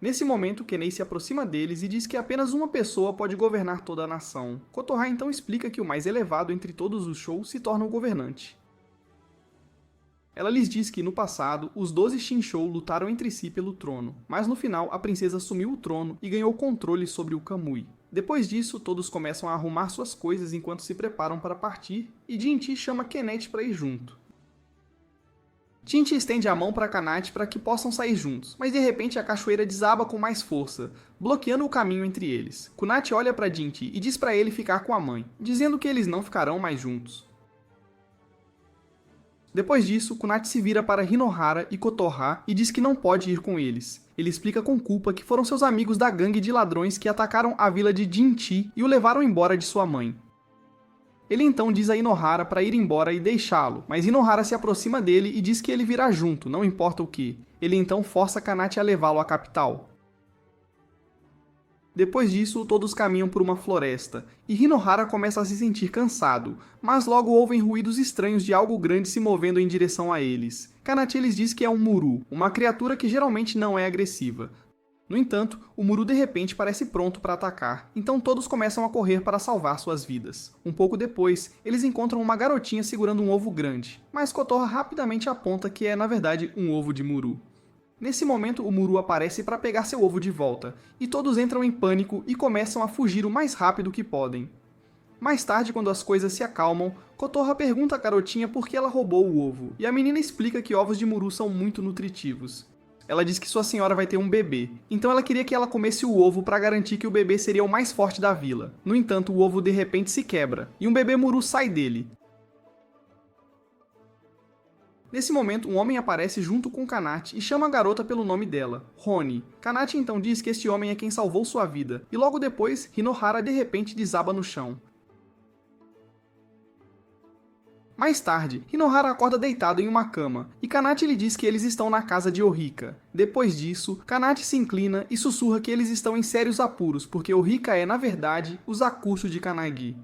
Nesse momento, Kenei se aproxima deles e diz que apenas uma pessoa pode governar toda a nação. Kotoha então explica que o mais elevado entre todos os Shou se torna o governante. Ela lhes diz que, no passado, os 12 Shinshou lutaram entre si pelo trono, mas no final a princesa assumiu o trono e ganhou controle sobre o Kamui. Depois disso, todos começam a arrumar suas coisas enquanto se preparam para partir, e Jinchi chama Kennet para ir junto. Jinchi estende a mão para Kanate para que possam sair juntos, mas de repente a cachoeira desaba com mais força, bloqueando o caminho entre eles. Kunati olha para Jinchi e diz para ele ficar com a mãe, dizendo que eles não ficarão mais juntos. Depois disso, Kunati se vira para Hinohara e Kotoha e diz que não pode ir com eles. Ele explica com culpa que foram seus amigos da gangue de ladrões que atacaram a vila de Jinchi e o levaram embora de sua mãe. Ele então diz a Hinohara para ir embora e deixá-lo, mas Hinohara se aproxima dele e diz que ele virá junto, não importa o que. Ele então força Kanate a levá-lo à capital. Depois disso, todos caminham por uma floresta, e Hinohara começa a se sentir cansado, mas logo ouvem ruídos estranhos de algo grande se movendo em direção a eles. Kanate lhes diz que é um Muru, uma criatura que geralmente não é agressiva. No entanto, o Muru de repente parece pronto para atacar, então todos começam a correr para salvar suas vidas. Um pouco depois, eles encontram uma garotinha segurando um ovo grande, mas Kotoha rapidamente aponta que é na verdade um ovo de Muru. Nesse momento, o Muru aparece para pegar seu ovo de volta, e todos entram em pânico e começam a fugir o mais rápido que podem. Mais tarde, quando as coisas se acalmam, Kotoha pergunta à garotinha por que ela roubou o ovo, e a menina explica que ovos de Muru são muito nutritivos. ela diz que sua senhora vai ter um bebê, então ela queria que ela comesse o ovo para garantir que o bebê seria o mais forte da vila. No entanto, o ovo de repente se quebra, e um bebê muru sai dele. Nesse momento, um homem aparece junto com Kanate e chama a garota pelo nome dela, Roni. Kanate então diz que este homem é quem salvou sua vida, e logo depois, Hinohara de repente desaba no chão. Mais tarde, Hinohara acorda deitado em uma cama, e Kanate lhe diz que eles estão na casa de Ohika. Depois disso, Kanate se inclina e sussurra que eles estão em sérios apuros, porque Ohika é, na verdade, o Zakusho de Kannagi.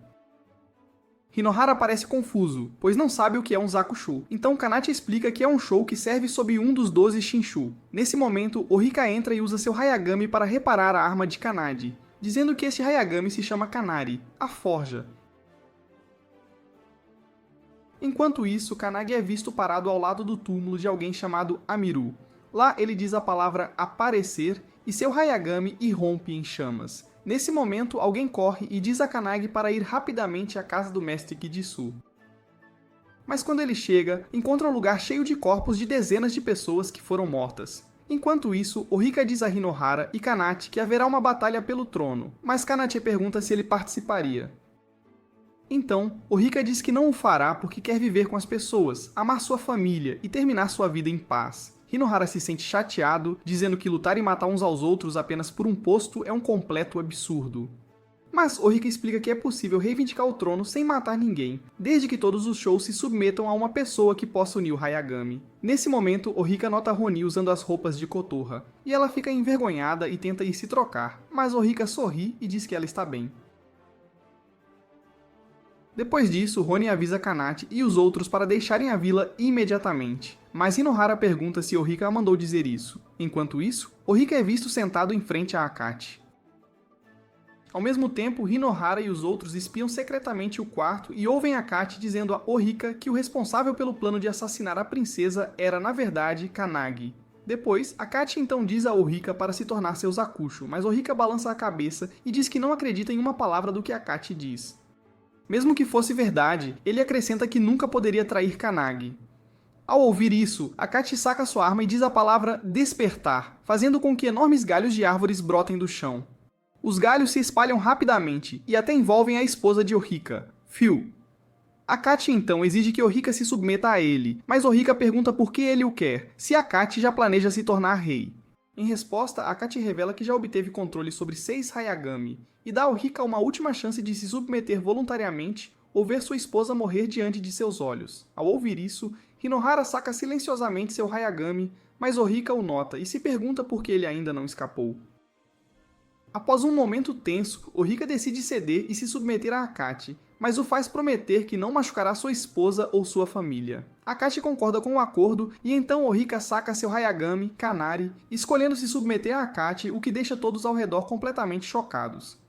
Hinohara parece confuso, pois não sabe o que é um Zakusho, então Kanate explica que é um shou que serve sob um dos 12 Shinshu. Nesse momento, Ohika entra e usa seu Hayagami para reparar a arma de Kannadi, dizendo que este Hayagami se chama Kanari, a forja. Enquanto isso, Kannagi é visto parado ao lado do túmulo de alguém chamado Amiru. Lá ele diz a palavra aparecer e seu Hayagami irrompe em chamas. Nesse momento, alguém corre e diz a Kannagi para ir rapidamente à casa do mestre Kijisu. Mas quando ele chega, encontra um lugar cheio de corpos de dezenas de pessoas que foram mortas. Enquanto isso, Ohika diz a Hinohara e Kanate que haverá uma batalha pelo trono, mas Kanate pergunta se ele participaria. Então, Ohika diz que não o fará porque quer viver com as pessoas, amar sua família e terminar sua vida em paz. Hinohara se sente chateado, dizendo que lutar e matar uns aos outros apenas por um posto é um completo absurdo. Mas Ohika explica que é possível reivindicar o trono sem matar ninguém, desde que todos os shows se submetam a uma pessoa que possa unir o Hayagami. Nesse momento, Ohika nota Roni usando as roupas de Kotoha, e ela fica envergonhada e tenta ir se trocar, mas Ohika sorri e diz que ela está bem. Depois disso, Roni avisa Kanate e os outros para deixarem a vila imediatamente, mas Hinohara pergunta se Ohika a mandou dizer isso. Enquanto isso, Ohika é visto sentado em frente a Akachi. Ao mesmo tempo, Hinohara e os outros espiam secretamente o quarto e ouvem Akachi dizendo a Ohika que o responsável pelo plano de assassinar a princesa era, na verdade, Kannagi. Depois, Akachi então diz a Ohika para se tornar seu Zakusho, mas Ohika balança a cabeça e diz que não acredita em uma palavra do que Akachi diz. Mesmo que fosse verdade, ele acrescenta que nunca poderia trair Kannagi. Ao ouvir isso, Akachi saca sua arma e diz a palavra despertar, fazendo com que enormes galhos de árvores brotem do chão. Os galhos se espalham rapidamente e até envolvem a esposa de Ohika, Phil. Akachi então exige que Ohika se submeta a ele, mas Ohika pergunta por que ele o quer, se Akachi já planeja se tornar rei. Em resposta, Akachi revela que já obteve controle sobre 6 Hayagami, e dá a Ohika uma última chance de se submeter voluntariamente ou ver sua esposa morrer diante de seus olhos. Ao ouvir isso, Hinohara saca silenciosamente seu Hayagami, mas Ohika o nota e se pergunta por que ele ainda não escapou. Após um momento tenso, Ohika decide ceder e se submeter a Akachi, mas o faz prometer que não machucará sua esposa ou sua família. Akachi concorda com o acordo e então Ohika saca seu Hayagami, Kanari, escolhendo se submeter a Akachi, o que deixa todos ao redor completamente chocados.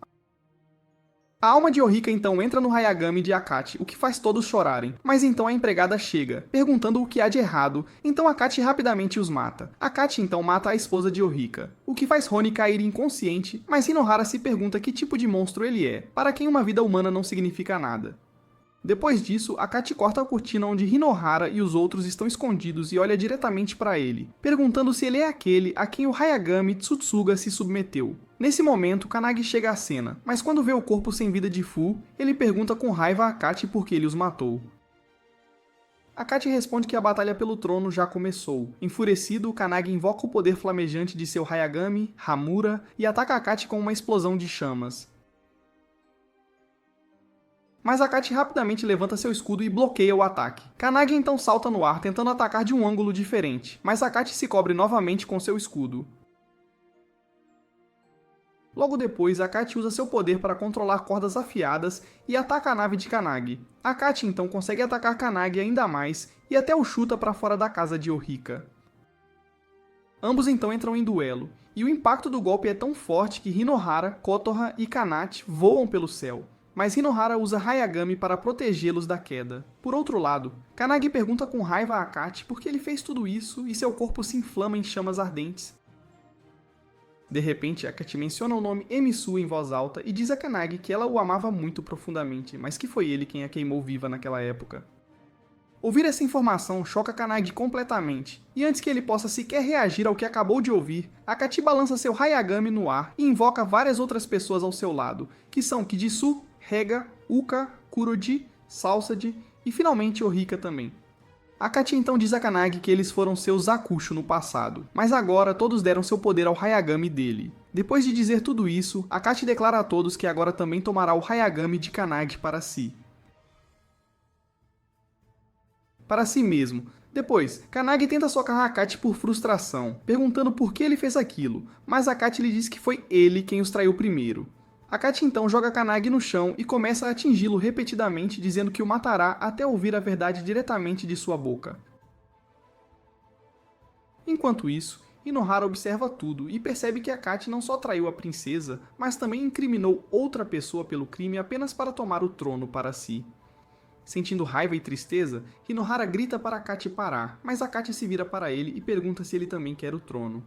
A alma de Ohika então entra no Hayagami de Akachi, o que faz todos chorarem, mas então a empregada chega, perguntando o que há de errado, então Akachi rapidamente os mata. Akachi então mata a esposa de Ohika, o que faz Roni cair inconsciente, mas Hinohara se pergunta que tipo de monstro ele é, para quem uma vida humana não significa nada. Depois disso, Akachi corta a cortina onde Hinohara e os outros estão escondidos e olha diretamente para ele, perguntando se ele é aquele a quem o Hayagami Tsutsuga se submeteu. Nesse momento, Kannagi chega à cena, mas quando vê o corpo sem vida de Fu, ele pergunta com raiva a Akachi por que ele os matou. Akachi responde que a batalha pelo trono já começou. Enfurecido, Kannagi invoca o poder flamejante de seu Hayagami, Hamura, e ataca Akachi com uma explosão de chamas. Mas Akachi rapidamente levanta seu escudo e bloqueia o ataque. Kannagi então salta no ar tentando atacar de um ângulo diferente, mas Akachi se cobre novamente com seu escudo. Logo depois, Akachi usa seu poder para controlar cordas afiadas e ataca a nave de Kannagi. Akachi então consegue atacar Kannagi ainda mais e até o chuta para fora da casa de Ohika. Ambos então entram em duelo, e o impacto do golpe é tão forte que Hinohara, Kotoha e Kanate voam pelo céu. Mas Hinohara usa Hayagami para protegê-los da queda. Por outro lado, Kannagi pergunta com raiva a Akachi por que ele fez tudo isso e seu corpo se inflama em chamas ardentes. De repente, Akachi menciona o nome Emisu em voz alta e diz a Kannagi que ela o amava muito profundamente, mas que foi ele quem a queimou viva naquela época. Ouvir essa informação choca Kannagi completamente, e antes que ele possa sequer reagir ao que acabou de ouvir, Akachi balança seu Hayagami no ar e invoca várias outras pessoas ao seu lado, que são Kijisu, Rega, Uka, Kuroji, Salsade e finalmente Ohika também. Akachi então diz a Kannagi que eles foram seus Zakusho no passado, mas agora todos deram seu poder ao Hayagami dele. Depois de dizer tudo isso, Akachi declara a todos que agora também tomará o Hayagami de Kannagi para si. Para si mesmo. Depois, Kannagi tenta socar Akachi por frustração, perguntando por que ele fez aquilo, mas Akachi lhe diz que foi ele quem os traiu primeiro. Akachi então joga Kannagi no chão e começa a atingi-lo repetidamente, dizendo que o matará até ouvir a verdade diretamente de sua boca. Enquanto isso, Inohara observa tudo e percebe que Akachi não só traiu a princesa, mas também incriminou outra pessoa pelo crime apenas para tomar o trono para si. Sentindo raiva e tristeza, Inohara grita para Akachi parar, mas Akachi se vira para ele e pergunta se ele também quer o trono.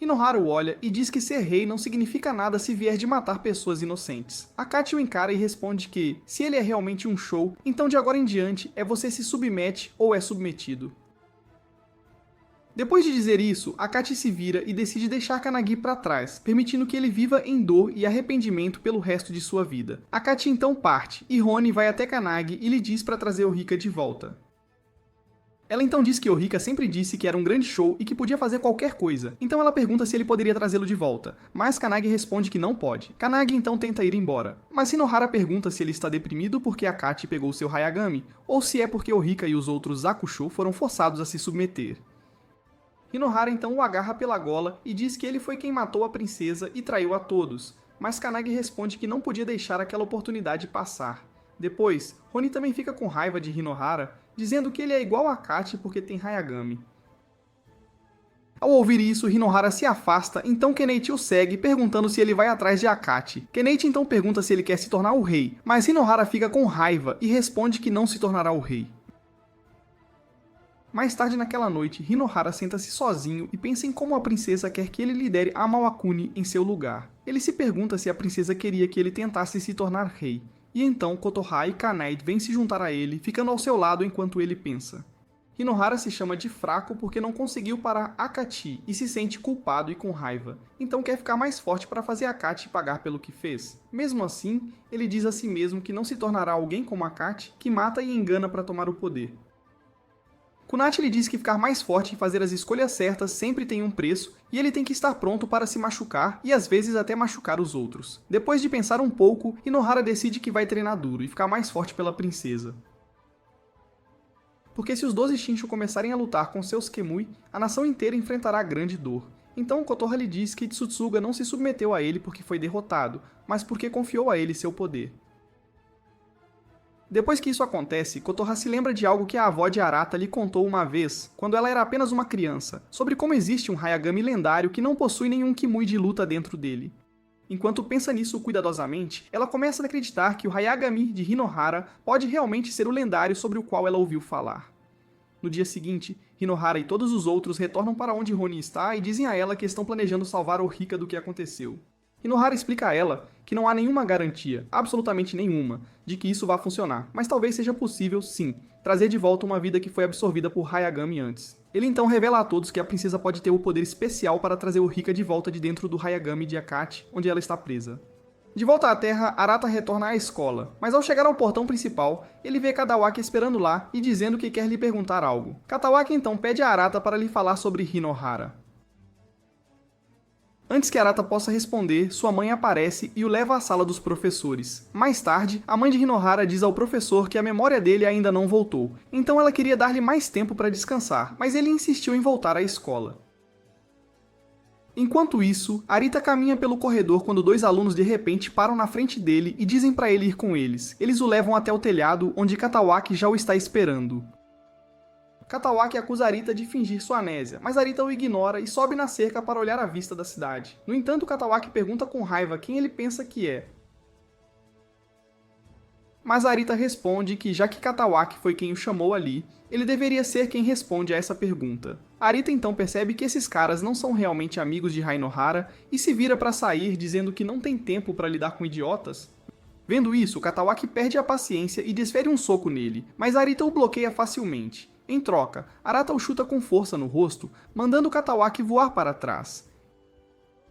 Inohara o olha e diz que ser rei não significa nada se vier de matar pessoas inocentes. Akachi o encara e responde que, se ele é realmente um show, então de agora em diante é você se submete ou é submetido. Depois de dizer isso, Akachi se vira e decide deixar Kannagi para trás, permitindo que ele viva em dor e arrependimento pelo resto de sua vida. Akachi então parte, e Roni vai até Kannagi e lhe diz para trazer Ohika de volta. Ela então diz que Ohika sempre disse que era um grande show e que podia fazer qualquer coisa, então ela pergunta se ele poderia trazê-lo de volta, mas Kannagi responde que não pode. Kannagi então tenta ir embora, mas Inohara pergunta se ele está deprimido porque Akachi pegou seu Hayagami, ou se é porque Ohika e os outros Zakusho foram forçados a se submeter. Inohara então o agarra pela gola e diz que ele foi quem matou a princesa e traiu a todos, mas Kannagi responde que não podia deixar aquela oportunidade passar. Depois, Roni também fica com raiva de Inohara, dizendo que ele é igual a Akachi porque tem Hayagami. Ao ouvir isso, Inohara se afasta, então Kenichi o segue, perguntando se ele vai atrás de Akachi. Kenichi então pergunta se ele quer se tornar o rei, mas Inohara fica com raiva e responde que não se tornará o rei. Mais tarde naquela noite, Inohara senta-se sozinho e pensa em como a princesa quer que ele lidere a Mawakuni em seu lugar. Ele se pergunta se a princesa queria que ele tentasse se tornar rei. E então Kotoha e Kanai vêm se juntar a ele, ficando ao seu lado enquanto ele pensa. Inohara se chama de fraco porque não conseguiu parar Akachi e se sente culpado e com raiva, então quer ficar mais forte para fazer Akachi pagar pelo que fez. Mesmo assim, ele diz a si mesmo que não se tornará alguém como Akachi, que mata e engana para tomar o poder. Kunachi lhe diz que ficar mais forte e fazer as escolhas certas sempre tem um preço, e ele tem que estar pronto para se machucar e às vezes até machucar os outros. Depois de pensar um pouco, Inohara decide que vai treinar duro e ficar mais forte pela princesa. Porque se os 12 Shinshu começarem a lutar com seus Kemui, a nação inteira enfrentará grande dor. Então Kotoha lhe diz que Tsutsuga não se submeteu a ele porque foi derrotado, mas porque confiou a ele seu poder. Depois que isso acontece, Kotoha se lembra de algo que a avó de Arata lhe contou uma vez, quando ela era apenas uma criança, sobre como existe um Hayagami lendário que não possui nenhum Kimui de luta dentro dele. Enquanto pensa nisso cuidadosamente, ela começa a acreditar que o Hayagami de Inohara pode realmente ser o lendário sobre o qual ela ouviu falar. No dia seguinte, Inohara e todos os outros retornam para onde Roni está e dizem a ela que estão planejando salvar Ohika do que aconteceu. Inohara explica a ela que não há nenhuma garantia, absolutamente nenhuma, de que isso vá funcionar, mas talvez seja possível, sim, trazer de volta uma vida que foi absorvida por Hayagami antes. Ele então revela a todos que a princesa pode ter o poder especial para trazer Ohika de volta de dentro do Hayagami de Akachi, onde ela está presa. De volta à Terra, Arata retorna à escola, mas ao chegar ao portão principal, ele vê Kadawaki esperando lá e dizendo que quer lhe perguntar algo. Kadawaki então pede a Arata para lhe falar sobre Inohara. Antes que Arata possa responder, sua mãe aparece e o leva à sala dos professores. Mais tarde, a mãe de Inohara diz ao professor que a memória dele ainda não voltou, então ela queria dar-lhe mais tempo para descansar, mas ele insistiu em voltar à escola. Enquanto isso, Arita caminha pelo corredor quando 2 alunos de repente param na frente dele e dizem para ele ir com eles. Eles o levam até o telhado, onde Katawaki já o está esperando. Katawaki acusa Arita de fingir sua amnésia, mas Arita o ignora e sobe na cerca para olhar a vista da cidade. No entanto, Katawaki pergunta com raiva quem ele pensa que é. Mas Arita responde que, já que Katawaki foi quem o chamou ali, ele deveria ser quem responde a essa pergunta. Arita então percebe que esses caras não são realmente amigos de Inohara e se vira para sair dizendo que não tem tempo para lidar com idiotas. Vendo isso, Katawaki perde a paciência e desfere um soco nele, mas Arita o bloqueia facilmente. Em troca, Arata o chuta com força no rosto, mandando Katawaki voar para trás.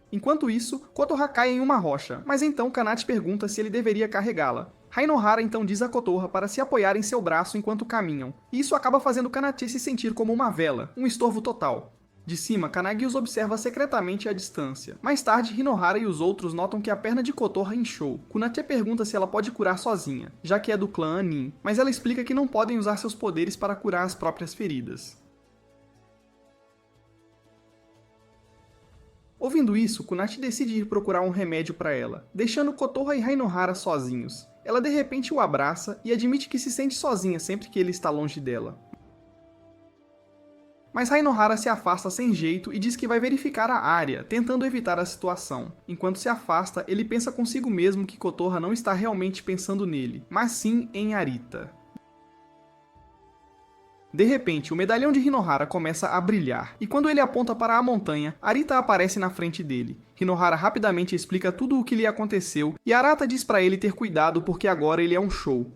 Enquanto isso, Kotoha cai em uma rocha, mas então Kanate pergunta se ele deveria carregá-la. Hainohara então diz a Kotoha para se apoiar em seu braço enquanto caminham, e isso acaba fazendo Kanate se sentir como uma vela, um estorvo total. De cima, Kanagi os observa secretamente à distância. Mais tarde, Hinohara e os outros notam que a perna de Kotoha inchou. Kunate pergunta se ela pode curar sozinha, já que é do clã Anin, mas ela explica que não podem usar seus poderes para curar as próprias feridas. Ouvindo isso, Kunate decide ir procurar um remédio para ela, deixando Kotoha e Hainohara sozinhos. Ela de repente o abraça e admite que se sente sozinha sempre que ele está longe dela. Mas Hainohara se afasta sem jeito e diz que vai verificar a área, tentando evitar a situação. Enquanto se afasta, ele pensa consigo mesmo que Kotoha não está realmente pensando nele, mas sim em Arita. De repente, o medalhão de Hinohara começa a brilhar, e quando ele aponta para a montanha, Arita aparece na frente dele. Hinohara rapidamente explica tudo o que lhe aconteceu, e Arata diz para ele ter cuidado porque agora ele é um show.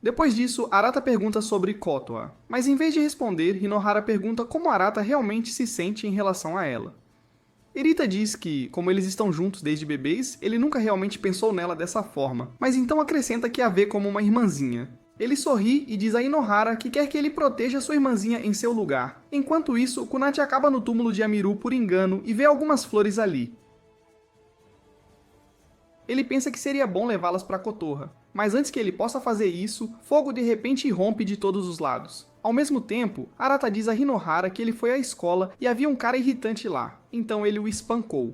Depois disso, Arata pergunta sobre Kotoha, mas em vez de responder, Hinohara pergunta como Arata realmente se sente em relação a ela. Erita diz que, como eles estão juntos desde bebês, ele nunca realmente pensou nela dessa forma, mas então acrescenta que a vê como uma irmãzinha. Ele sorri e diz a Inohara que quer que ele proteja sua irmãzinha em seu lugar. Enquanto isso, Kunate acaba no túmulo de Amiru por engano e vê algumas flores ali. Ele pensa que seria bom levá-las para Kotoha, mas antes que ele possa fazer isso, fogo de repente irrompe de todos os lados. Ao mesmo tempo, Arata diz a Hinohara que ele foi à escola e havia um cara irritante lá, então ele o espancou.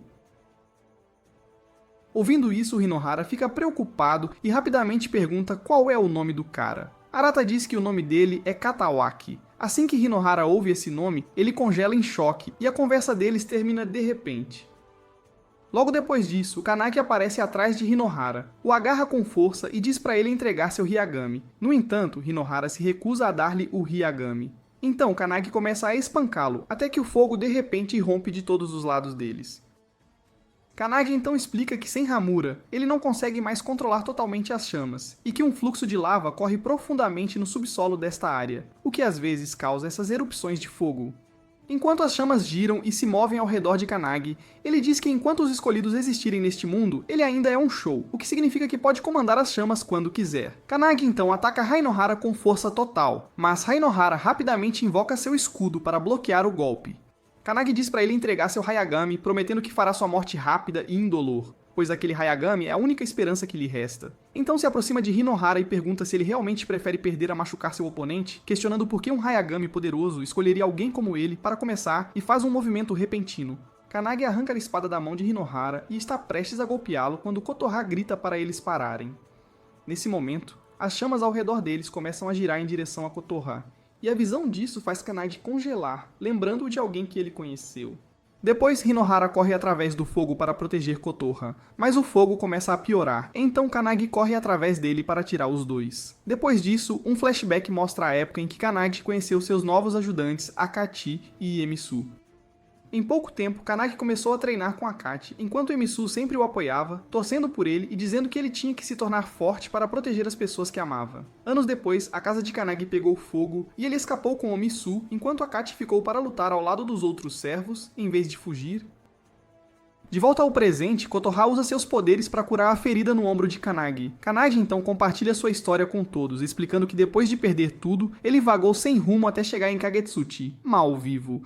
Ouvindo isso, Hinohara fica preocupado e rapidamente pergunta qual é o nome do cara. Arata diz que o nome dele é Katawaki. Assim que Hinohara ouve esse nome, ele congela em choque e a conversa deles termina de repente. Logo depois disso, Kanagi aparece atrás de Hinohara, o agarra com força e diz para ele entregar seu Hyagami. No entanto, Hinohara se recusa a dar-lhe o Hyagami. Então Kanagi começa a espancá-lo, até que o fogo de repente irrompe de todos os lados deles. Kanagi então explica que sem Hamura, ele não consegue mais controlar totalmente as chamas, e que um fluxo de lava corre profundamente no subsolo desta área, o que às vezes causa essas erupções de fogo. Enquanto as chamas giram e se movem ao redor de Kanagi, ele diz que enquanto os escolhidos existirem neste mundo, ele ainda é um show, o que significa que pode comandar as chamas quando quiser. Kanagi então ataca Hainohara com força total, mas Hainohara rapidamente invoca seu escudo para bloquear o golpe. Kanagi diz para ele entregar seu Hyagami, prometendo que fará sua morte rápida e indolor, pois aquele Hyagami é a única esperança que lhe resta. Então se aproxima de Hinohara e pergunta se ele realmente prefere perder a machucar seu oponente, questionando por que um Hyagami poderoso escolheria alguém como ele para começar e faz um movimento repentino. Kanagi arranca a espada da mão de Hinohara e está prestes a golpeá-lo quando Kotoha grita para eles pararem. Nesse momento, as chamas ao redor deles começam a girar em direção a Kotoha, e a visão disso faz Kanagi congelar, lembrando-o de alguém que ele conheceu. Depois, Hinohara corre através do fogo para proteger Kotoha, mas o fogo começa a piorar, então Kanagi corre através dele para tirar os dois. Depois disso, um flashback mostra a época em que Kanagi conheceu seus novos ajudantes, Akachi e Emisu. Em pouco tempo, Kanagi começou a treinar com Akachi, enquanto Emisu sempre o apoiava, torcendo por ele e dizendo que ele tinha que se tornar forte para proteger as pessoas que amava. Anos depois, a casa de Kanagi pegou fogo e ele escapou com Emisu, enquanto Akachi ficou para lutar ao lado dos outros servos, em vez de fugir. De volta ao presente, Kotoha usa seus poderes para curar a ferida no ombro de Kanagi. Kanagi então compartilha sua história com todos, explicando que depois de perder tudo, ele vagou sem rumo até chegar em Kagetsuchi, mal vivo.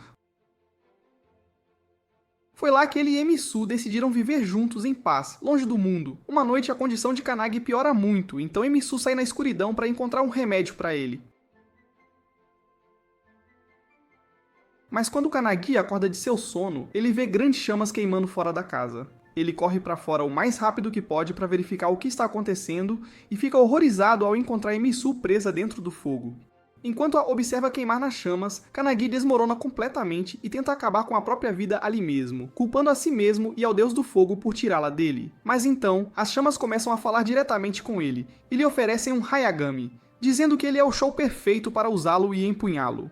Foi lá que ele e Emisu decidiram viver juntos em paz, longe do mundo. Uma noite a condição de Kanagi piora muito, então Emisu sai na escuridão para encontrar um remédio para ele. Mas quando Kanagi acorda de seu sono, ele vê grandes chamas queimando fora da casa. Ele corre para fora o mais rápido que pode para verificar o que está acontecendo e fica horrorizado ao encontrar Emisu presa dentro do fogo. Enquanto a observa queimar nas chamas, Kanagi desmorona completamente e tenta acabar com a própria vida ali mesmo, culpando a si mesmo e ao deus do fogo por tirá-la dele. Mas então, as chamas começam a falar diretamente com ele e lhe oferecem um Hyagami, dizendo que ele é o show perfeito para usá-lo e empunhá-lo.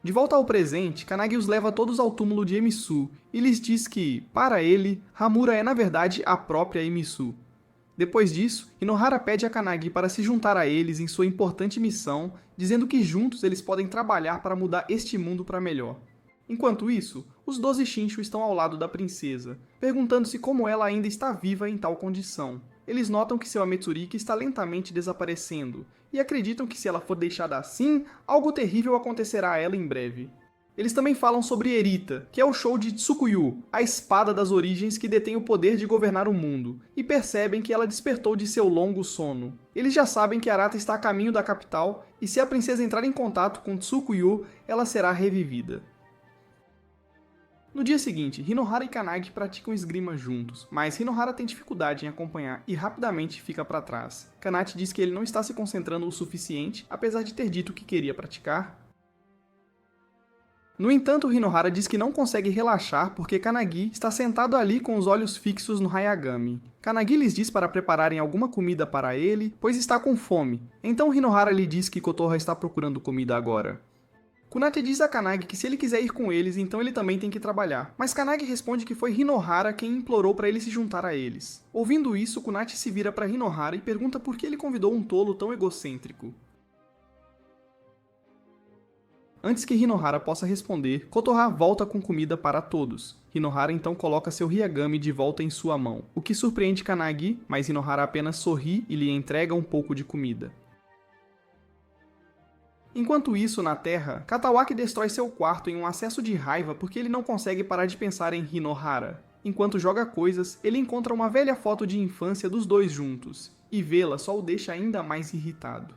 De volta ao presente, Kanagi os leva todos ao túmulo de Emisu e lhes diz que, para ele, Hamura é na verdade a própria Emisu. Depois disso, Hinohara pede a Kanagi para se juntar a eles em sua importante missão, dizendo que juntos eles podem trabalhar para mudar este mundo para melhor. Enquanto isso, os 12 Shinshu estão ao lado da princesa, perguntando-se como ela ainda está viva em tal condição. Eles notam que seu Ametsuriki está lentamente desaparecendo, e acreditam que se ela for deixada assim, algo terrível acontecerá a ela em breve. Eles também falam sobre Erita, que é o Shou de Tsukuyu, a espada das origens que detém o poder de governar o mundo, e percebem que ela despertou de seu longo sono. Eles já sabem que Arata está a caminho da capital, e se a princesa entrar em contato com Tsukuyu, ela será revivida. No dia seguinte, Hinohara e Kanagi praticam esgrima juntos, mas Hinohara tem dificuldade em acompanhar e rapidamente fica para trás. Kanati diz que ele não está se concentrando o suficiente, apesar de ter dito que queria praticar. No entanto, Hinohara diz que não consegue relaxar porque Kanagi está sentado ali com os olhos fixos no Hayagami. Kanagi lhes diz para prepararem alguma comida para ele, pois está com fome. Então Hinohara lhe diz que Kotoha está procurando comida agora. Kunati diz a Kanagi que se ele quiser ir com eles, então ele também tem que trabalhar. Mas Kanagi responde que foi Hinohara quem implorou para ele se juntar a eles. Ouvindo isso, Kunati se vira para Hinohara e pergunta por que ele convidou um tolo tão egocêntrico. Antes que Hinohara possa responder, Kotoha volta com comida para todos. Hinohara então coloca seu Hyagami de volta em sua mão, o que surpreende Kanagi, mas Hinohara apenas sorri e lhe entrega um pouco de comida. Enquanto isso, na Terra, Katawaki destrói seu quarto em um acesso de raiva porque ele não consegue parar de pensar em Hinohara. Enquanto joga coisas, ele encontra uma velha foto de infância dos dois juntos, e vê-la só o deixa ainda mais irritado.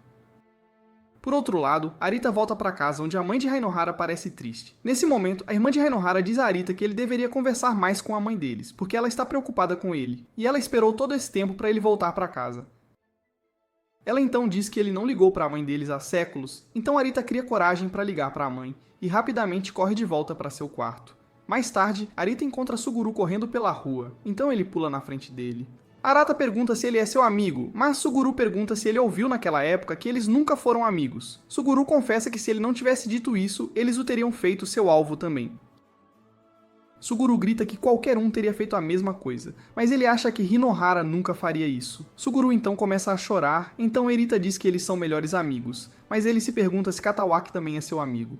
Por outro lado, Arita volta para casa onde a mãe de Hinohara parece triste. Nesse momento, a irmã de Hinohara diz a Arita que ele deveria conversar mais com a mãe deles, porque ela está preocupada com ele, e ela esperou todo esse tempo para ele voltar para casa. Ela então diz que ele não ligou para a mãe deles há séculos, então Arita cria coragem para ligar para a mãe, e rapidamente corre de volta para seu quarto. Mais tarde, Arita encontra Suguru correndo pela rua, então ele pula na frente dele. Arata pergunta se ele é seu amigo, mas Suguru pergunta se ele ouviu naquela época que eles nunca foram amigos. Suguru confessa que se ele não tivesse dito isso, eles o teriam feito seu alvo também. Suguru grita que qualquer um teria feito a mesma coisa, mas ele acha que Hinohara nunca faria isso. Suguru então começa a chorar, então Erita diz que eles são melhores amigos, mas ele se pergunta se Katawaki também é seu amigo.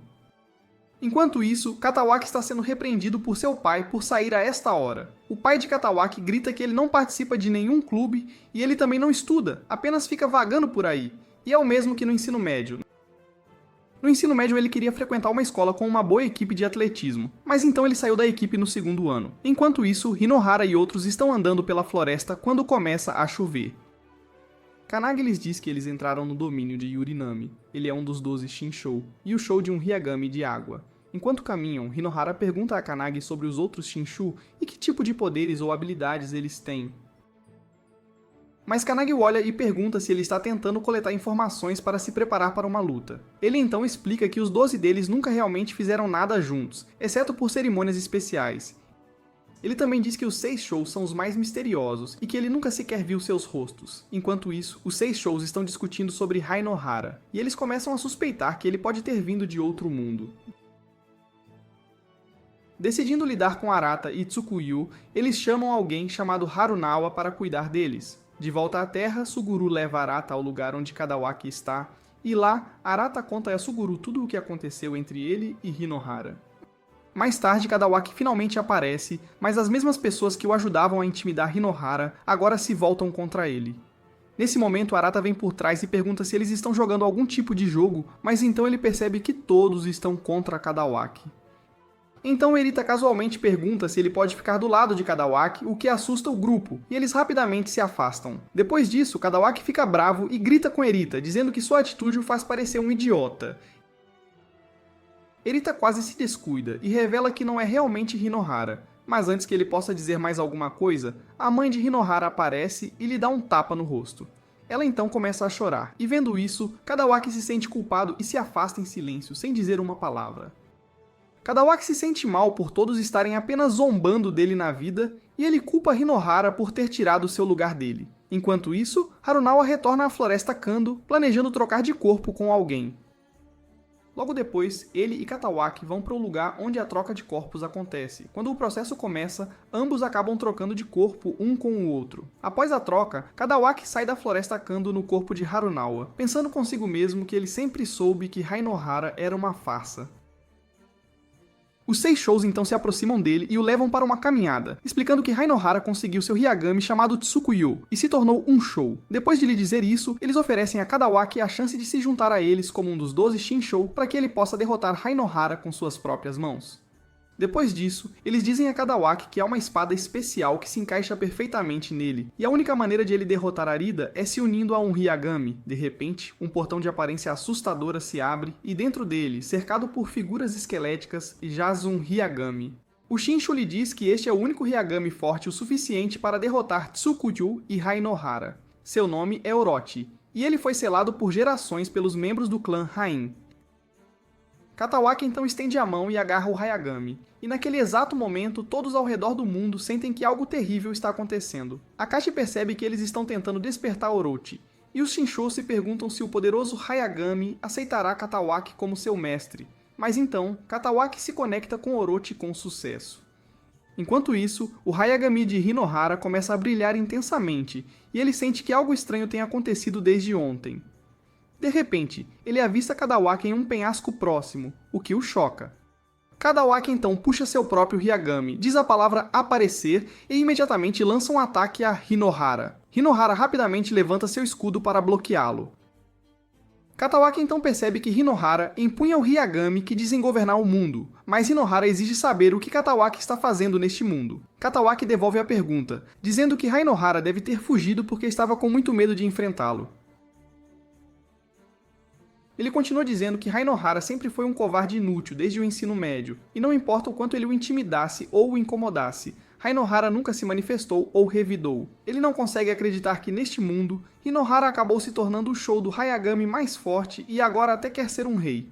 Enquanto isso, Katawaki está sendo repreendido por seu pai por sair a esta hora. O pai de Katawaki grita que ele não participa de nenhum clube e ele também não estuda, apenas fica vagando por aí, e é o mesmo que no ensino médio. No ensino médio ele queria frequentar uma escola com uma boa equipe de atletismo, mas então ele saiu da equipe no segundo ano. Enquanto isso, Hinohara e outros estão andando pela floresta quando começa a chover. Kanagi lhes diz que eles entraram no domínio de Yurinami. Ele é um dos 12 Shinshou, e o Shou de um Hyagami de água. Enquanto caminham, Hinohara pergunta a Kanagi sobre os outros Shinshu e que tipo de poderes ou habilidades eles têm. Mas Kanagi olha e pergunta se ele está tentando coletar informações para se preparar para uma luta. Ele então explica que os 12 deles nunca realmente fizeram nada juntos, exceto por cerimônias especiais. Ele também diz que os 6 Shous são os mais misteriosos e que ele nunca sequer viu seus rostos. Enquanto isso, os 6 Shous estão discutindo sobre Hinohara, e eles começam a suspeitar que ele pode ter vindo de outro mundo. Decidindo lidar com Arata e Tsukuyu, eles chamam alguém chamado Harunawa para cuidar deles. De volta à Terra, Suguru leva Arata ao lugar onde Kadawaki está, e lá, Arata conta a Suguru tudo o que aconteceu entre ele e Hinohara. Mais tarde, Kadawaki finalmente aparece, mas as mesmas pessoas que o ajudavam a intimidar Hinohara agora se voltam contra ele. Nesse momento, Arata vem por trás e pergunta se eles estão jogando algum tipo de jogo, mas então ele percebe que todos estão contra Kadawaki. Então Erita casualmente pergunta se ele pode ficar do lado de Kadawaki, o que assusta o grupo, e eles rapidamente se afastam. Depois disso, Kadawaki fica bravo e grita com Erita, dizendo que sua atitude o faz parecer um idiota. Erita quase se descuida e revela que não é realmente Hinohara, mas antes que ele possa dizer mais alguma coisa, a mãe de Hinohara aparece e lhe dá um tapa no rosto. Ela então começa a chorar, e vendo isso, Kadawaki se sente culpado e se afasta em silêncio, sem dizer uma palavra. Kadawaki se sente mal por todos estarem apenas zombando dele na vida, e ele culpa Hinohara por ter tirado seu lugar dele. Enquanto isso, Harunawa retorna à floresta Kando, planejando trocar de corpo com alguém. Logo depois, ele e Katawaki vão para o lugar onde a troca de corpos acontece. Quando o processo começa, ambos acabam trocando de corpo um com o outro. Após a troca, Katawaki sai da floresta Kando no corpo de Harunawa, pensando consigo mesmo que ele sempre soube que Hainohara era uma farsa. Os 6 Shous então se aproximam dele e o levam para uma caminhada, explicando que Hainohara conseguiu seu Hyagami chamado Tsukuyo e se tornou um Shou. Depois de lhe dizer isso, eles oferecem a Kadawaki a chance de se juntar a eles como um dos 12 Shinshou para que ele possa derrotar Hainohara com suas próprias mãos. Depois disso, eles dizem a Kadawaki que há uma espada especial que se encaixa perfeitamente nele, e a única maneira de ele derrotar Arida é se unindo a um Hyagami. De repente, um portão de aparência assustadora se abre, e dentro dele, cercado por figuras esqueléticas, jaz um Hyagami. O Shinshu lhe diz que este é o único Hyagami forte o suficiente para derrotar Tsukuyo e Hainohara. Seu nome é Orochi, e ele foi selado por gerações pelos membros do clã Hain. Katawaki então estende a mão e agarra o Hyagami, e naquele exato momento todos ao redor do mundo sentem que algo terrível está acontecendo. Akashi percebe que eles estão tentando despertar Orochi, e os Shinshou se perguntam se o poderoso Hyagami aceitará Katawaki como seu mestre, mas então Katawaki se conecta com Orochi com sucesso. Enquanto isso, o Hyagami de Hinohara começa a brilhar intensamente, e ele sente que algo estranho tem acontecido desde ontem. De repente, ele avista Kadawaki em um penhasco próximo, o que o choca. Kadawaki então puxa seu próprio Hyagami, diz a palavra aparecer e imediatamente lança um ataque a Hinohara. Hinohara rapidamente levanta seu escudo para bloqueá-lo. Katawaki então percebe que Hinohara empunha o Hyagami que dizem governar o mundo, mas Hinohara exige saber o que Katawaki está fazendo neste mundo. Katawaki devolve a pergunta, dizendo que Hainohara deve ter fugido porque estava com muito medo de enfrentá-lo. Ele continua dizendo que Hainohara sempre foi um covarde inútil desde o ensino médio, e não importa o quanto ele o intimidasse ou o incomodasse, Hainohara nunca se manifestou ou revidou. Ele não consegue acreditar que neste mundo, Hinohara acabou se tornando o Shou do Hyagami mais forte e agora até quer ser um rei.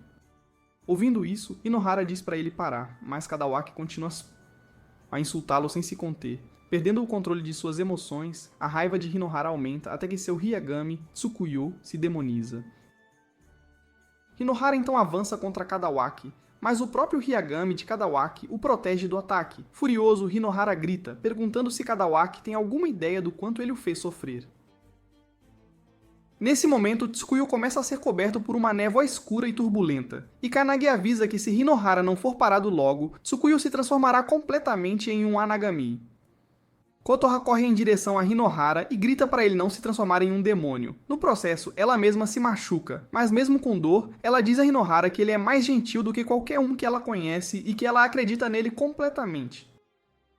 Ouvindo isso, Hinohara diz para ele parar, mas Kadawaki continua a insultá-lo sem se conter. Perdendo o controle de suas emoções, a raiva de Hinohara aumenta até que seu Hyagami, Tsukuyo, se demoniza. Hinohara então avança contra Kadawaki, mas o próprio Hyagami de Kadawaki o protege do ataque. Furioso, Hinohara grita, perguntando se Kadawaki tem alguma ideia do quanto ele o fez sofrer. Nesse momento, Tsukuyo começa a ser coberto por uma névoa escura e turbulenta, e Kanagi avisa que se Hinohara não for parado logo, Tsukuyo se transformará completamente em um Anagami. Kotoha corre em direção a Hinohara e grita para ele não se transformar em um demônio. No processo, ela mesma se machuca, mas mesmo com dor, ela diz a Hinohara que ele é mais gentil do que qualquer um que ela conhece e que ela acredita nele completamente.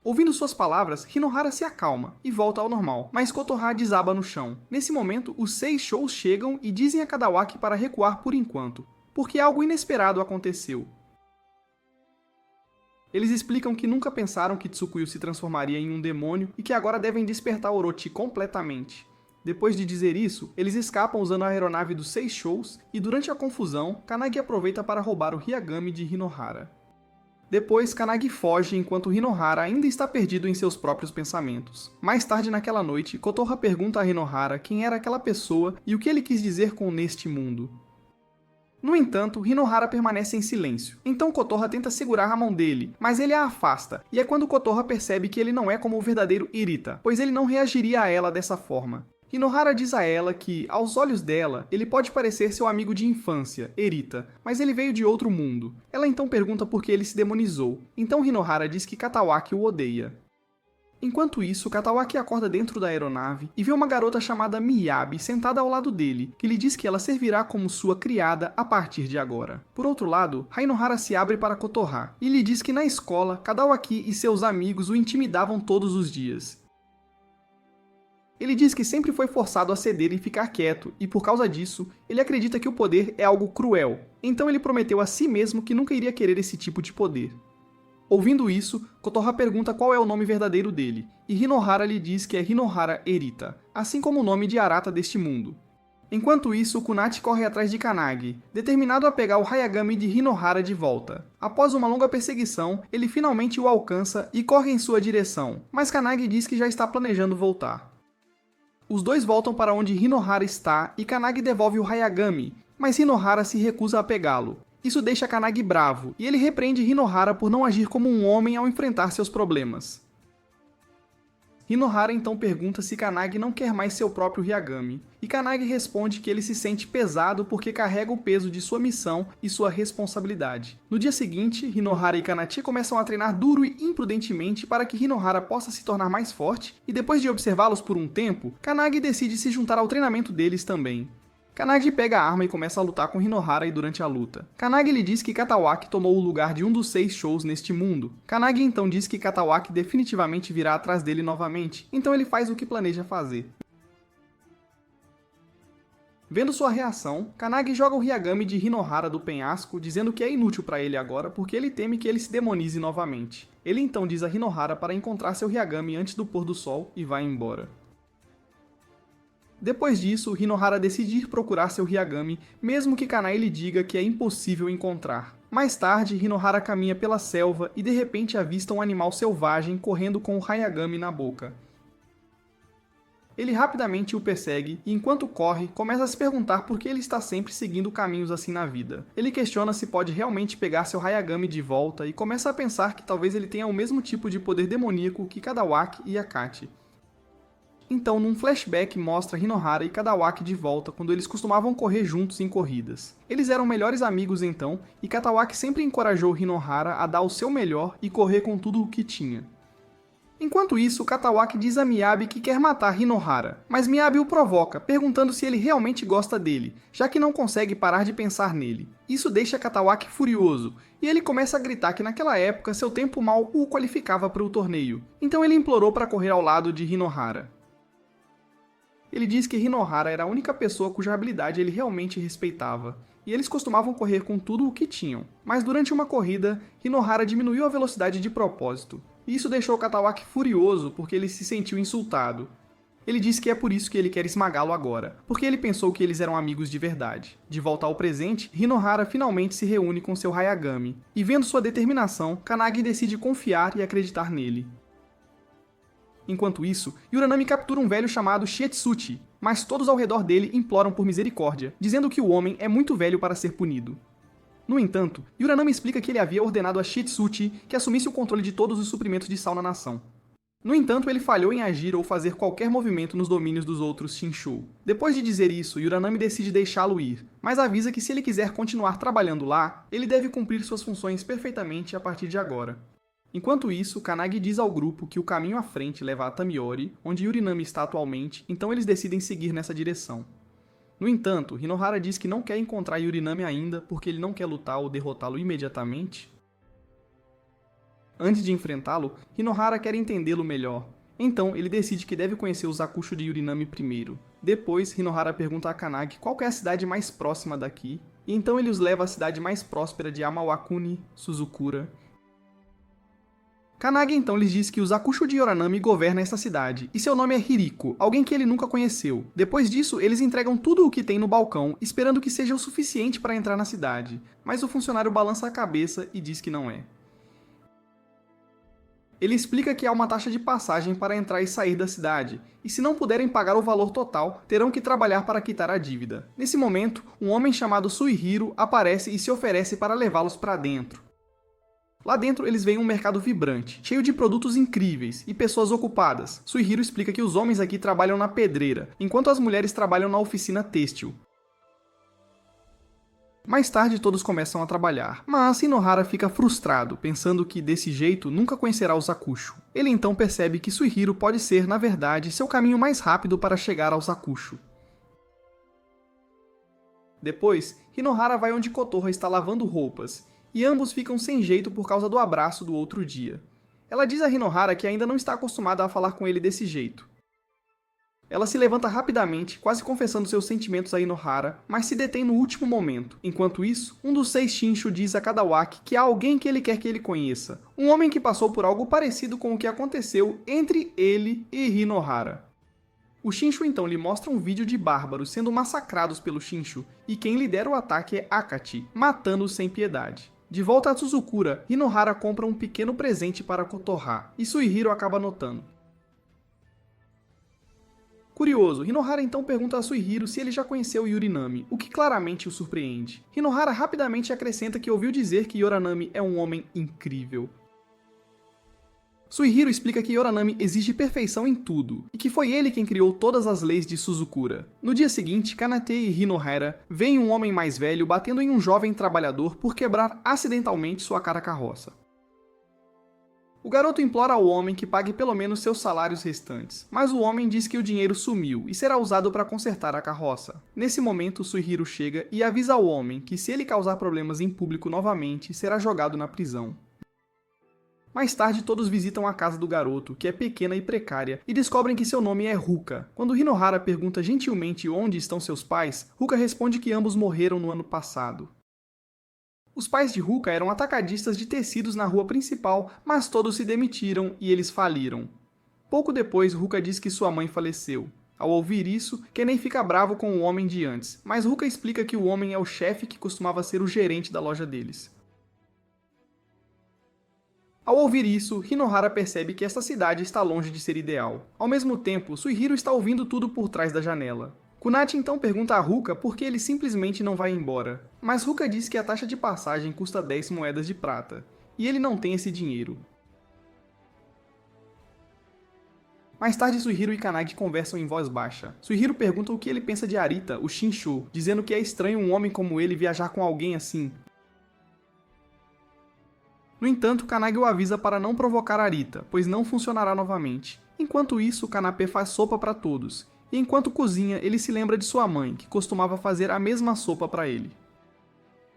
Ouvindo suas palavras, Hinohara se acalma e volta ao normal, mas Kotoha desaba no chão. Nesse momento, os 6 Shous chegam e dizem a Kadawaki para recuar por enquanto, porque algo inesperado aconteceu. Eles explicam que nunca pensaram que Tsukuyo se transformaria em um demônio e que agora devem despertar Orochi completamente. Depois de dizer isso, eles escapam usando a aeronave dos 6 Shous e durante a confusão, Kanagi aproveita para roubar o Hyagami de Hinohara. Depois, Kanagi foge enquanto Hinohara ainda está perdido em seus próprios pensamentos. Mais tarde naquela noite, Kotoha pergunta a Hinohara quem era aquela pessoa e o que ele quis dizer com neste mundo. No entanto, Hinohara permanece em silêncio. Então Kotoha tenta segurar a mão dele, mas ele a afasta, e é quando Kotoha percebe que ele não é como o verdadeiro Irita, pois ele não reagiria a ela dessa forma. Hinohara diz a ela que, aos olhos dela, ele pode parecer seu amigo de infância, Irita, mas ele veio de outro mundo. Ela então pergunta por que ele se demonizou. Então Hinohara diz que Katawaki o odeia. Enquanto isso, Katawaki acorda dentro da aeronave e vê uma garota chamada Miyabi sentada ao lado dele, que lhe diz que ela servirá como sua criada a partir de agora. Por outro lado, Hainohara se abre para Kotoha e lhe diz que na escola, Kadawaki e seus amigos o intimidavam todos os dias. Ele diz que sempre foi forçado a ceder e ficar quieto, e por causa disso, ele acredita que o poder é algo cruel, então ele prometeu a si mesmo que nunca iria querer esse tipo de poder. Ouvindo isso, Kotoha pergunta qual é o nome verdadeiro dele, e Hinohara lhe diz que é Hinohara Erita, assim como o nome de Arata deste mundo. Enquanto isso, Kunachi corre atrás de Kanagi, determinado a pegar o Hyagami de Hinohara de volta. Após uma longa perseguição, ele finalmente o alcança e corre em sua direção, mas Kanagi diz que já está planejando voltar. Os dois voltam para onde Hinohara está e Kanagi devolve o Hyagami, mas Hinohara se recusa a pegá-lo. Isso deixa Kanagi bravo, e ele repreende Hinohara por não agir como um homem ao enfrentar seus problemas. Hinohara então pergunta se Kanagi não quer mais seu próprio Hyagami, e Kanagi responde que ele se sente pesado porque carrega o peso de sua missão e sua responsabilidade. No dia seguinte, Hinohara e Kanachi começam a treinar duro e imprudentemente para que Hinohara possa se tornar mais forte, e depois de observá-los por um tempo, Kanagi decide se juntar ao treinamento deles também. Kanagi pega a arma e começa a lutar com Hinohara durante a luta. Kanagi lhe diz que Katawaki tomou o lugar de um dos 6 Shous neste mundo. Kanagi então diz que Katawaki definitivamente virá atrás dele novamente, então ele faz o que planeja fazer. Vendo sua reação, Kanagi joga o Hyagami de Hinohara do penhasco, dizendo que é inútil para ele agora porque ele teme que ele se demonize novamente. Ele então diz a Hinohara para encontrar seu Hyagami antes do pôr do sol e vai embora. Depois disso, Hinohara decide ir procurar seu Hyagami, mesmo que Kanai lhe diga que é impossível encontrar. Mais tarde, Hinohara caminha pela selva e de repente avista um animal selvagem correndo com o Hyagami na boca. Ele rapidamente o persegue e, enquanto corre, começa a se perguntar por que ele está sempre seguindo caminhos assim na vida. Ele questiona se pode realmente pegar seu Hyagami de volta e começa a pensar que talvez ele tenha o mesmo tipo de poder demoníaco que Kadawaki e Akachi. Então, num flashback, mostra Hinohara e Kadawaki de volta quando eles costumavam correr juntos em corridas. Eles eram melhores amigos então, e Katawaki sempre encorajou Hinohara a dar o seu melhor e correr com tudo o que tinha. Enquanto isso, Katawaki diz a Miyabi que quer matar Hinohara, mas Miyabi o provoca, perguntando se ele realmente gosta dele, já que não consegue parar de pensar nele. Isso deixa Katawaki furioso, e ele começa a gritar que naquela época seu tempo mal o qualificava para o torneio, então ele implorou para correr ao lado de Hinohara. Ele diz que Hinohara era a única pessoa cuja habilidade ele realmente respeitava, e eles costumavam correr com tudo o que tinham. Mas durante uma corrida, Hinohara diminuiu a velocidade de propósito, e isso deixou Katawaki furioso porque ele se sentiu insultado. Ele diz que é por isso que ele quer esmagá-lo agora, porque ele pensou que eles eram amigos de verdade. De volta ao presente, Hinohara finalmente se reúne com seu Hyagami, e vendo sua determinação, Kanagi decide confiar e acreditar nele. Enquanto isso, Yuranami captura um velho chamado Shietsuchi, mas todos ao redor dele imploram por misericórdia, dizendo que o homem é muito velho para ser punido. No entanto, Yuranami explica que ele havia ordenado a Shietsuchi que assumisse o controle de todos os suprimentos de sal na nação. No entanto, ele falhou em agir ou fazer qualquer movimento nos domínios dos outros Shinshou. Depois de dizer isso, Yuranami decide deixá-lo ir, mas avisa que se ele quiser continuar trabalhando lá, ele deve cumprir suas funções perfeitamente a partir de agora. Enquanto isso, Kanagi diz ao grupo que o caminho à frente leva a Tamiori, onde Yurinami está atualmente, então eles decidem seguir nessa direção. No entanto, Hinohara diz que não quer encontrar Yurinami ainda porque ele não quer lutar ou derrotá-lo imediatamente. Antes de enfrentá-lo, Hinohara quer entendê-lo melhor. Então, ele decide que deve conhecer o Zakusho de Yurinami primeiro. Depois, Hinohara pergunta a Kanagi qual é a cidade mais próxima daqui, e então ele os leva à cidade mais próspera de Amawakuni, Suzukura. Kanagi então lhes diz que o Zakusho de Yoranami governa essa cidade, e seu nome é Hiriko, alguém que ele nunca conheceu. Depois disso, eles entregam tudo o que tem no balcão, esperando que seja o suficiente para entrar na cidade, mas o funcionário balança a cabeça e diz que não é. Ele explica que há uma taxa de passagem para entrar e sair da cidade, e se não puderem pagar o valor total, terão que trabalhar para quitar a dívida. Nesse momento, um homem chamado Suihiro aparece e se oferece para levá-los para dentro. Lá dentro eles veem um mercado vibrante, cheio de produtos incríveis e pessoas ocupadas. Suihiro explica que os homens aqui trabalham na pedreira, enquanto as mulheres trabalham na oficina têxtil. Mais tarde todos começam a trabalhar, mas Hinohara fica frustrado, pensando que desse jeito nunca conhecerá o Zakusho. Ele então percebe que Suihiro pode ser, na verdade, seu caminho mais rápido para chegar ao Zakusho. Depois, Hinohara vai onde Kotoha está lavando roupas, e ambos ficam sem jeito por causa do abraço do outro dia. Ela diz a Hinohara que ainda não está acostumada a falar com ele desse jeito. Ela se levanta rapidamente, quase confessando seus sentimentos a Hinohara, mas se detém no último momento. Enquanto isso, um dos 6 Shinshu diz a Kadawaki que há alguém que ele quer que ele conheça. Um homem que passou por algo parecido com o que aconteceu entre ele e Hinohara. O Shinshu então lhe mostra um vídeo de bárbaros sendo massacrados pelo Shinshu, e quem lidera o ataque é Akachi, matando-os sem piedade. De volta a Suzukura, Hinohara compra um pequeno presente para Kotoha, e Suihiro acaba notando. Curioso, Hinohara então pergunta a Suihiro se ele já conheceu Yurinami, o que claramente o surpreende. Hinohara rapidamente acrescenta que ouviu dizer que Yoranami é um homem incrível. Suihiro explica que Yoranami exige perfeição em tudo, e que foi ele quem criou todas as leis de Suzukura. No dia seguinte, Kanate e Hinohara veem um homem mais velho batendo em um jovem trabalhador por quebrar acidentalmente sua cara carroça. O garoto implora ao homem que pague pelo menos seus salários restantes, mas o homem diz que o dinheiro sumiu e será usado para consertar a carroça. Nesse momento, Suihiro chega e avisa ao homem que se ele causar problemas em público novamente, será jogado na prisão. Mais tarde, todos visitam a casa do garoto, que é pequena e precária, e descobrem que seu nome é Ruka. Quando Hinohara pergunta gentilmente onde estão seus pais, Ruka responde que ambos morreram no ano passado. Os pais de Ruka eram atacadistas de tecidos na rua principal, mas todos se demitiram e eles faliram. Pouco depois, Ruka diz que sua mãe faleceu. Ao ouvir isso, Kenen fica bravo com o homem de antes, mas Ruka explica que o homem é o chefe que costumava ser o gerente da loja deles. Ao ouvir isso, Hinohara percebe que esta cidade está longe de ser ideal. Ao mesmo tempo, Suihiro está ouvindo tudo por trás da janela. Kunachi então pergunta a Ruka por que ele simplesmente não vai embora, mas Ruka diz que a taxa de passagem custa 10 moedas de prata, e ele não tem esse dinheiro. Mais tarde, Suihiro e Kanagi conversam em voz baixa. Suihiro pergunta o que ele pensa de Arita, o Shinshu, dizendo que é estranho um homem como ele viajar com alguém assim. No entanto, Kanagi o avisa para não provocar Arita, pois não funcionará novamente. Enquanto isso, Kanapé faz sopa para todos, e enquanto cozinha, ele se lembra de sua mãe, que costumava fazer a mesma sopa para ele.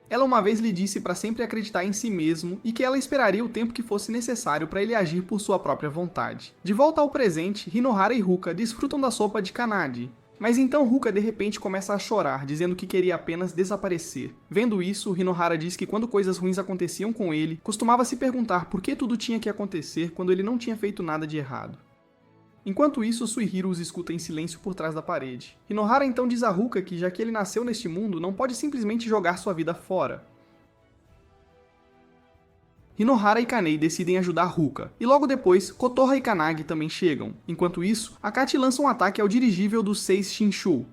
Ela uma vez lhe disse para sempre acreditar em si mesmo e que ela esperaria o tempo que fosse necessário para ele agir por sua própria vontade. De volta ao presente, Hinohara e Ruka desfrutam da sopa de Kanadi. Mas então Ruka de repente começa a chorar, dizendo que queria apenas desaparecer. Vendo isso, Hinohara diz que quando coisas ruins aconteciam com ele, costumava se perguntar por que tudo tinha que acontecer quando ele não tinha feito nada de errado. Enquanto isso, Suihiro os escuta em silêncio por trás da parede. Hinohara então diz a Ruka que, já que ele nasceu neste mundo, não pode simplesmente jogar sua vida fora. Hinohara e Kanei decidem ajudar Ruka, e logo depois, Kotoha e Kanagi também chegam. Enquanto isso, Akachi lança um ataque ao dirigível dos 6 Shinshu.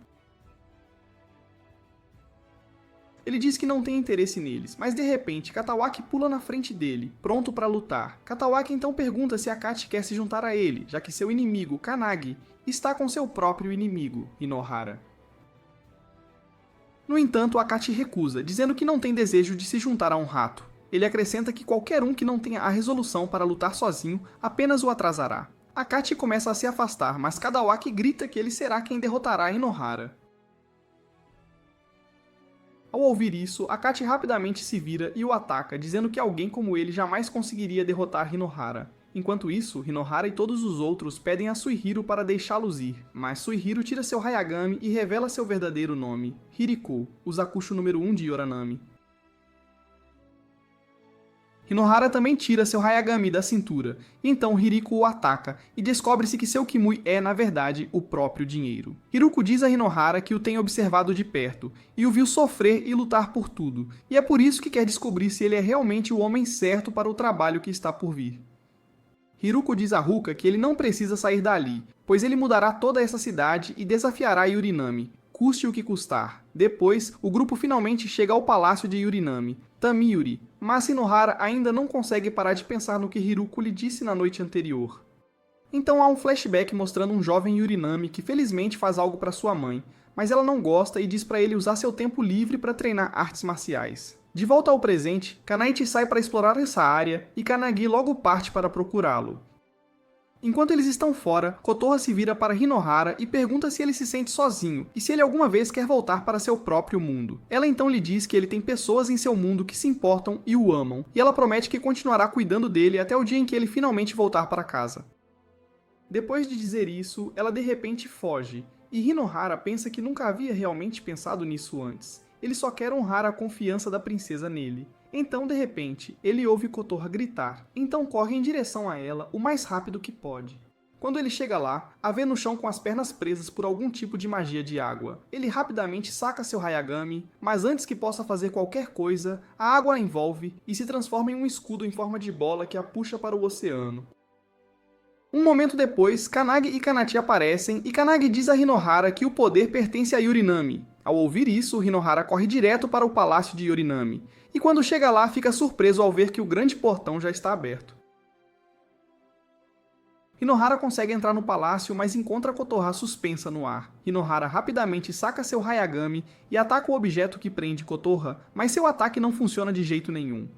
Ele diz que não tem interesse neles, mas de repente, Katawaki pula na frente dele, pronto para lutar. Katawaki então pergunta se Akachi quer se juntar a ele, já que seu inimigo, Kanagi, está com seu próprio inimigo, Hinohara. No entanto, Akachi recusa, dizendo que não tem desejo de se juntar a um rato. Ele acrescenta que qualquer um que não tenha a resolução para lutar sozinho apenas o atrasará. Akachi começa a se afastar, mas Katawaki grita que ele será quem derrotará Hinohara. Ao ouvir isso, Akachi rapidamente se vira e o ataca, dizendo que alguém como ele jamais conseguiria derrotar Hinohara. Enquanto isso, Hinohara e todos os outros pedem a Suihiro para deixá-los ir, mas Suihiro tira seu Hayagami e revela seu verdadeiro nome, Hiriko, o Zakusho número 1 de Yoranami. Hinohara também tira seu Hayagami da cintura, e então Hiriko o ataca, e descobre-se que seu Kimui é, na verdade, o próprio dinheiro. Hiriko diz a Hinohara que o tem observado de perto, e o viu sofrer e lutar por tudo, e é por isso que quer descobrir se ele é realmente o homem certo para o trabalho que está por vir. Hiriko diz a Ruka que ele não precisa sair dali, pois ele mudará toda essa cidade e desafiará Yurinami, custe o que custar. Depois, o grupo finalmente chega ao palácio de Yurinami, Tamiuri, mas Hinohara ainda não consegue parar de pensar no que Hiriko lhe disse na noite anterior. Então há um flashback mostrando um jovem Yurinami que felizmente faz algo para sua mãe, mas ela não gosta e diz para ele usar seu tempo livre para treinar artes marciais. De volta ao presente, Kanaichi sai para explorar essa área e Kanagi logo parte para procurá-lo. Enquanto eles estão fora, Kotoha se vira para Hinohara e pergunta se ele se sente sozinho e se ele alguma vez quer voltar para seu próprio mundo. Ela então lhe diz que ele tem pessoas em seu mundo que se importam e o amam, e ela promete que continuará cuidando dele até o dia em que ele finalmente voltar para casa. Depois de dizer isso, ela de repente foge, e Hinohara pensa que nunca havia realmente pensado nisso antes. Ele só quer honrar a confiança da princesa nele. Então, de repente, ele ouve Kotoha gritar, então corre em direção a ela o mais rápido que pode. Quando ele chega lá, a vê no chão com as pernas presas por algum tipo de magia de água. Ele rapidamente saca seu Hayagami, mas antes que possa fazer qualquer coisa, a água a envolve e se transforma em um escudo em forma de bola que a puxa para o oceano. Um momento depois, Kanagi e Kanachi aparecem e Kanagi diz a Rinohara que o poder pertence a Yurinami. Ao ouvir isso, Rinohara corre direto para o palácio de Yurinami, e quando chega lá fica surpreso ao ver que o grande portão já está aberto. Rinohara consegue entrar no palácio, mas encontra Kotoha suspensa no ar. Rinohara rapidamente saca seu Hayagami e ataca o objeto que prende Kotoha, mas seu ataque não funciona de jeito nenhum.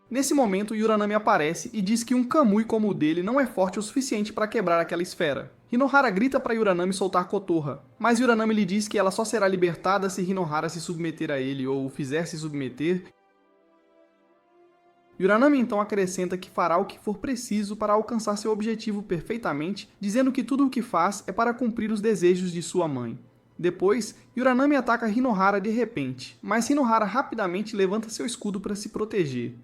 Nesse momento, Yuranami aparece e diz que um Kamui como o dele não é forte o suficiente para quebrar aquela esfera. Rinohara grita para Yuranami soltar Kotoha, mas Yuranami lhe diz que ela só será libertada se Rinohara se submeter a ele ou o fizer se submeter. Yuranami então acrescenta que fará o que for preciso para alcançar seu objetivo perfeitamente, dizendo que tudo o que faz é para cumprir os desejos de sua mãe. Depois, Yuranami ataca Rinohara de repente, mas Rinohara rapidamente levanta seu escudo para se proteger.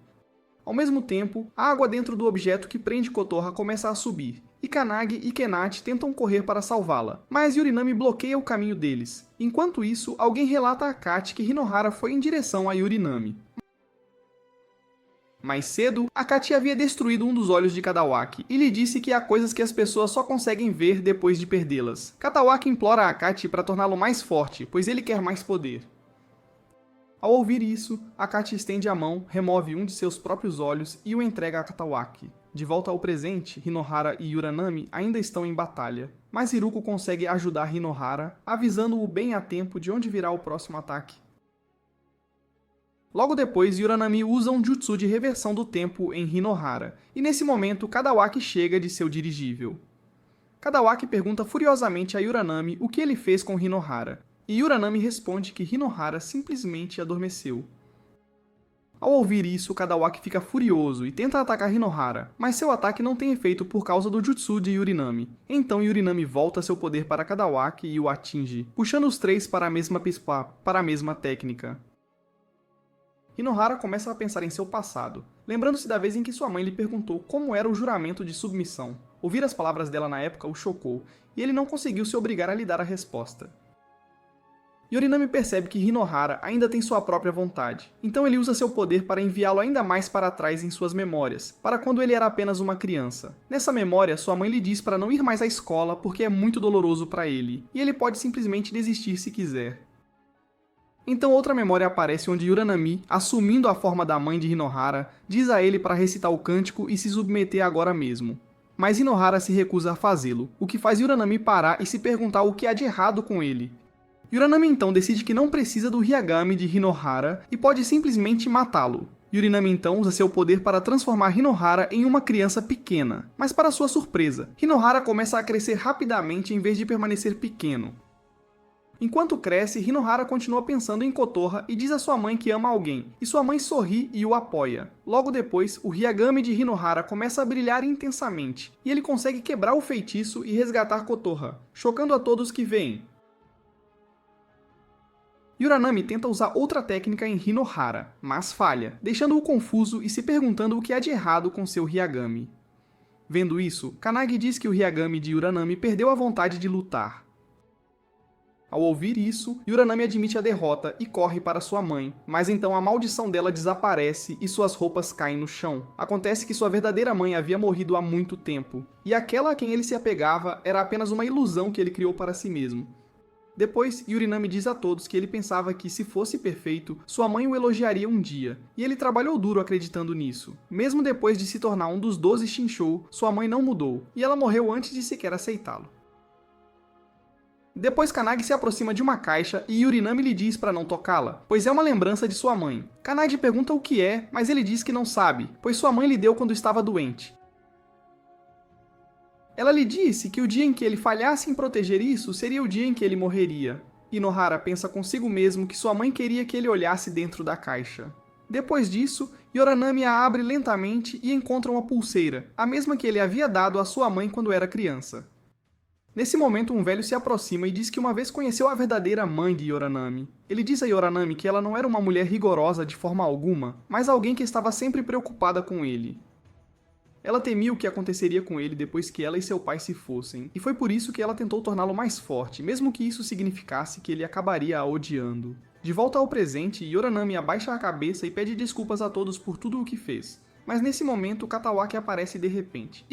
Ao mesmo tempo, a água dentro do objeto que prende Kotoha começa a subir, e Kanagi e Kenachi tentam correr para salvá-la, mas Yurinami bloqueia o caminho deles. Enquanto isso, alguém relata a Kachi que Rinohara foi em direção a Yurinami. Mais cedo, a Kachi havia destruído um dos olhos de Kadawaki e lhe disse que há coisas que as pessoas só conseguem ver depois de perdê-las. Kadawaki implora a Kachi para torná-lo mais forte, pois ele quer mais poder. Ao ouvir isso, a Kachi estende a mão, remove um de seus próprios olhos e o entrega a Kadawaki. De volta ao presente, Rinohara e Yuranami ainda estão em batalha, mas Hiruko consegue ajudar Rinohara, avisando-o bem a tempo de onde virá o próximo ataque. Logo depois, Yuranami usa um jutsu de reversão do tempo em Rinohara, e nesse momento Kadawaki chega de seu dirigível. Kadawaki pergunta furiosamente a Yuranami o que ele fez com Rinohara, e Yuranami responde que Rinohara simplesmente adormeceu. Ao ouvir isso, Kadawaki fica furioso e tenta atacar Rinohara, mas seu ataque não tem efeito por causa do jutsu de Yurinami. Então Yurinami volta seu poder para Kadawaki e o atinge, puxando os três para a mesma técnica. Rinohara começa a pensar em seu passado, lembrando-se da vez em que sua mãe lhe perguntou como era o juramento de submissão. Ouvir as palavras dela na época o chocou, e ele não conseguiu se obrigar a lhe dar a resposta. Yurinami percebe que Rinohara ainda tem sua própria vontade, então ele usa seu poder para enviá-lo ainda mais para trás em suas memórias, para quando ele era apenas uma criança. Nessa memória, sua mãe lhe diz para não ir mais à escola porque é muito doloroso para ele, e ele pode simplesmente desistir se quiser. Então outra memória aparece onde Yuranami, assumindo a forma da mãe de Rinohara, diz a ele para recitar o cântico e se submeter agora mesmo. Mas Rinohara se recusa a fazê-lo, o que faz Yuranami parar e se perguntar o que há de errado com ele. Yuranami então decide que não precisa do Hyagami de Rinohara e pode simplesmente matá-lo. Yurinami então usa seu poder para transformar Rinohara em uma criança pequena, mas para sua surpresa, Rinohara começa a crescer rapidamente em vez de permanecer pequeno. Enquanto cresce, Rinohara continua pensando em Kotoha e diz a sua mãe que ama alguém, e sua mãe sorri e o apoia. Logo depois, o Hyagami de Rinohara começa a brilhar intensamente, e ele consegue quebrar o feitiço e resgatar Kotoha, chocando a todos que veem. Yuranami tenta usar outra técnica em Rinohara, mas falha, deixando-o confuso e se perguntando o que há de errado com seu Hyagami. Vendo isso, Kanagi diz que o Hyagami de Yuranami perdeu a vontade de lutar. Ao ouvir isso, Yuranami admite a derrota e corre para sua mãe, mas então a maldição dela desaparece e suas roupas caem no chão. Acontece que sua verdadeira mãe havia morrido há muito tempo, e aquela a quem ele se apegava era apenas uma ilusão que ele criou para si mesmo. Depois, Yurinami diz a todos que ele pensava que, se fosse perfeito, sua mãe o elogiaria um dia, e ele trabalhou duro acreditando nisso. Mesmo depois de se tornar um dos 12 Shinshou, sua mãe não mudou, e ela morreu antes de sequer aceitá-lo. Depois Kanagi se aproxima de uma caixa e Yurinami lhe diz para não tocá-la, pois é uma lembrança de sua mãe. Kanagi pergunta o que é, mas ele diz que não sabe, pois sua mãe lhe deu quando estava doente. Ela lhe disse que o dia em que ele falhasse em proteger isso seria o dia em que ele morreria. Inohara pensa consigo mesmo que sua mãe queria que ele olhasse dentro da caixa. Depois disso, Yuranami a abre lentamente e encontra uma pulseira, a mesma que ele havia dado à sua mãe quando era criança. Nesse momento, um velho se aproxima e diz que uma vez conheceu a verdadeira mãe de Yuranami. Ele diz a Yuranami que ela não era uma mulher rigorosa de forma alguma, mas alguém que estava sempre preocupada com ele. Ela temia o que aconteceria com ele depois que ela e seu pai se fossem, e foi por isso que ela tentou torná-lo mais forte, mesmo que isso significasse que ele acabaria a odiando. De volta ao presente, Yuranami abaixa a cabeça e pede desculpas a todos por tudo o que fez. Mas nesse momento, Katawaki aparece de repente.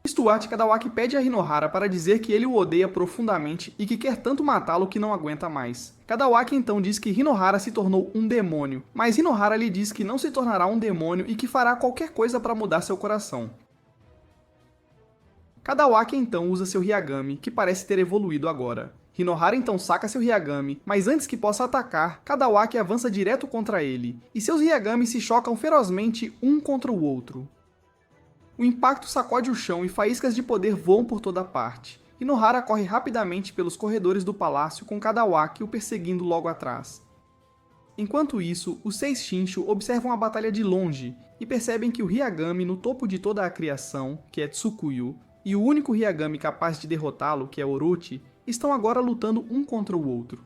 Stuart, Kadawaki pede a Hinohara para dizer que ele o odeia profundamente e que quer tanto matá-lo que não aguenta mais. Kadawaki então diz que Hinohara se tornou um demônio, mas Hinohara lhe diz que não se tornará um demônio e que fará qualquer coisa para mudar seu coração. Kadawaki então usa seu Hyagami, que parece ter evoluído agora. Hinohara então saca seu Hyagami, mas antes que possa atacar, Kadawaki avança direto contra ele, e seus Hyagami se chocam ferozmente um contra o outro. O impacto sacode o chão e faíscas de poder voam por toda parte. Hinohara corre rapidamente pelos corredores do palácio com Kadawaki o perseguindo logo atrás. Enquanto isso, os 6 Shinshu observam a batalha de longe e percebem que o Hyagami no topo de toda a criação, que é Tsukuyu, e o único Hyagami capaz de derrotá-lo, que é Orochi, estão agora lutando um contra o outro.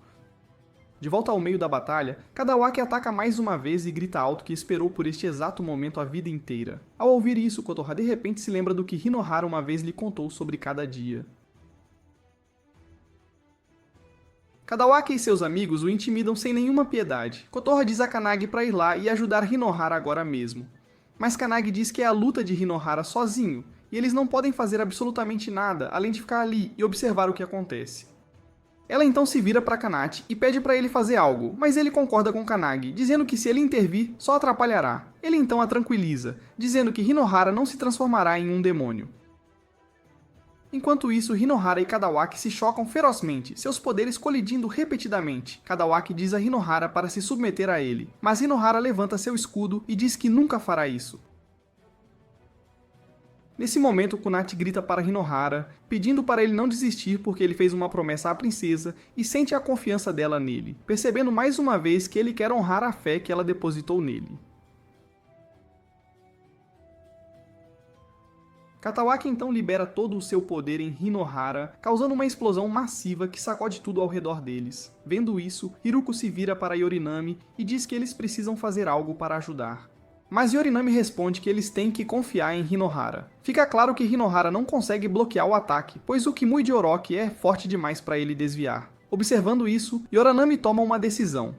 De volta ao meio da batalha, Kadawaki ataca mais uma vez e grita alto que esperou por este exato momento a vida inteira. Ao ouvir isso, Kotoha de repente se lembra do que Hinohara uma vez lhe contou sobre cada dia. Kadawaki e seus amigos o intimidam sem nenhuma piedade. Kotoha diz a Kanagi para ir lá e ajudar Hinohara agora mesmo. Mas Kanagi diz que é a luta de Hinohara sozinho, e eles não podem fazer absolutamente nada além de ficar ali e observar o que acontece. Ela então se vira para Kanati e pede para ele fazer algo, mas ele concorda com Kanagi, dizendo que se ele intervir, só atrapalhará. Ele então a tranquiliza, dizendo que Hinohara não se transformará em um demônio. Enquanto isso, Hinohara e Kadawaki se chocam ferozmente, seus poderes colidindo repetidamente. Kadawaki diz a Hinohara para se submeter a ele, mas Hinohara levanta seu escudo e diz que nunca fará isso. Nesse momento, Kunati grita para Hinohara, pedindo para ele não desistir porque ele fez uma promessa à princesa e sente a confiança dela nele, percebendo mais uma vez que ele quer honrar a fé que ela depositou nele. Katawaki então libera todo o seu poder em Hinohara, causando uma explosão massiva que sacode tudo ao redor deles. Vendo isso, Hiruko se vira para Yorinami e diz que eles precisam fazer algo para ajudar. Mas Yorinami responde que eles têm que confiar em Hinohara. Fica claro que Hinohara não consegue bloquear o ataque, pois o Kimui de Orochi é forte demais para ele desviar. Observando isso, Yorinami toma uma decisão.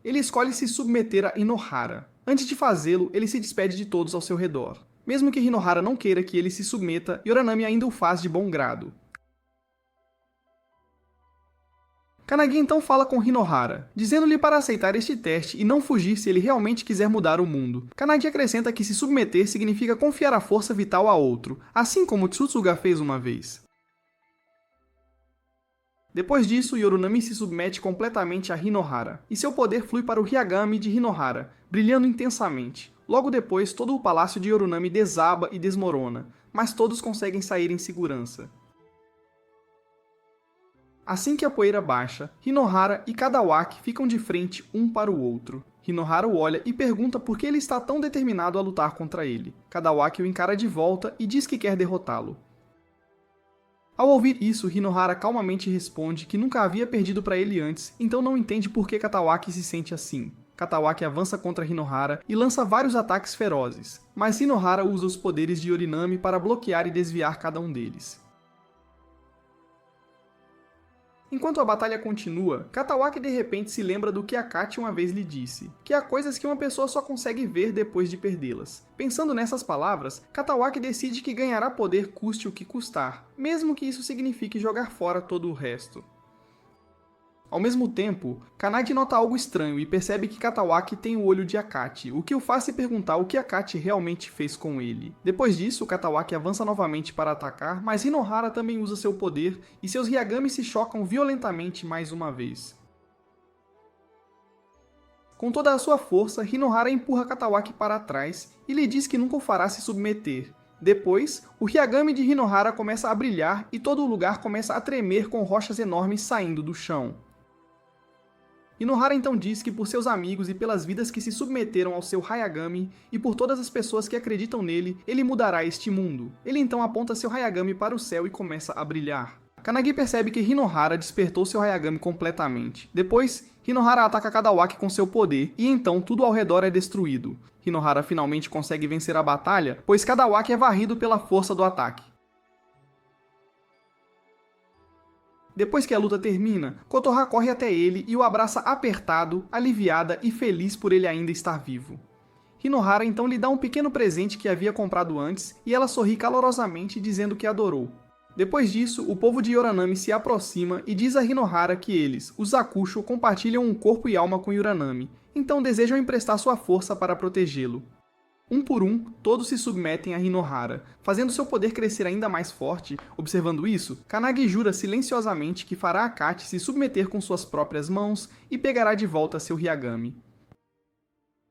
Ele escolhe se submeter a Hinohara. Antes de fazê-lo, ele se despede de todos ao seu redor. Mesmo que Hinohara não queira que ele se submeta, Yorinami ainda o faz de bom grado. Kanagi então fala com Hinohara, dizendo-lhe para aceitar este teste e não fugir se ele realmente quiser mudar o mundo. Kanagi acrescenta que se submeter significa confiar a força vital a outro, assim como Tsutsuga fez uma vez. Depois disso, Yorunami se submete completamente a Hinohara, e seu poder flui para o Hyagami de Hinohara, brilhando intensamente. Logo depois, todo o palácio de Yorunami desaba e desmorona, mas todos conseguem sair em segurança. Assim que a poeira baixa, Hinohara e Kadawaki ficam de frente um para o outro. Hinohara o olha e pergunta por que ele está tão determinado a lutar contra ele. Kadawaki o encara de volta e diz que quer derrotá-lo. Ao ouvir isso, Hinohara calmamente responde que nunca havia perdido para ele antes, então não entende por que Kadawaki se sente assim. Kadawaki avança contra Hinohara e lança vários ataques ferozes, mas Hinohara usa os poderes de Yorinami para bloquear e desviar cada um deles. Enquanto a batalha continua, Katawaki de repente se lembra do que Akachi uma vez lhe disse, que há coisas que uma pessoa só consegue ver depois de perdê-las. Pensando nessas palavras, Katawaki decide que ganhará poder custe o que custar, mesmo que isso signifique jogar fora todo o resto. Ao mesmo tempo, Kanagi nota algo estranho e percebe que Katawaki tem o olho de Akachi, o que o faz se perguntar o que Akachi realmente fez com ele. Depois disso, Katawaki avança novamente para atacar, mas Hinohara também usa seu poder e seus Hyagami se chocam violentamente mais uma vez. Com toda a sua força, Hinohara empurra Katawaki para trás e lhe diz que nunca o fará se submeter. Depois, o Hyagami de Hinohara começa a brilhar e todo o lugar começa a tremer com rochas enormes saindo do chão. Hinohara então diz que por seus amigos e pelas vidas que se submeteram ao seu Hyagami e por todas as pessoas que acreditam nele, ele mudará este mundo. Ele então aponta seu Hyagami para o céu e começa a brilhar. Kanagi percebe que Hinohara despertou seu Hyagami completamente. Depois, Hinohara ataca Kadawaki com seu poder e então tudo ao redor é destruído. Hinohara finalmente consegue vencer a batalha, pois Kadawaki é varrido pela força do ataque. Depois que a luta termina, Kotoha corre até ele e o abraça apertado, aliviada e feliz por ele ainda estar vivo. Hinohara então lhe dá um pequeno presente que havia comprado antes e ela sorri calorosamente dizendo que adorou. Depois disso, o povo de Yoranami se aproxima e diz a Hinohara que eles, os Zakusho, compartilham um corpo e alma com Yoranami, então desejam emprestar sua força para protegê-lo. Um por um, todos se submetem a Hinohara, fazendo seu poder crescer ainda mais forte. Observando isso, Kanagi jura silenciosamente que fará Akachi se submeter com suas próprias mãos e pegará de volta seu Hyagami.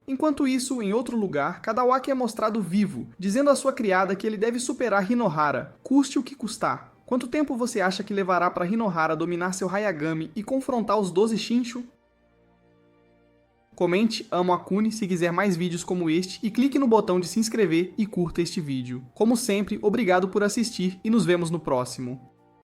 Enquanto isso, em outro lugar, Kadawaki é mostrado vivo, dizendo à sua criada que ele deve superar Hinohara, custe o que custar. Quanto tempo você acha que levará para Hinohara dominar seu Hyagami e confrontar os 12 Shinshu? Comente Amo Akune se quiser mais vídeos como este e clique no botão de se inscrever e curta este vídeo. Como sempre, obrigado por assistir e nos vemos no próximo.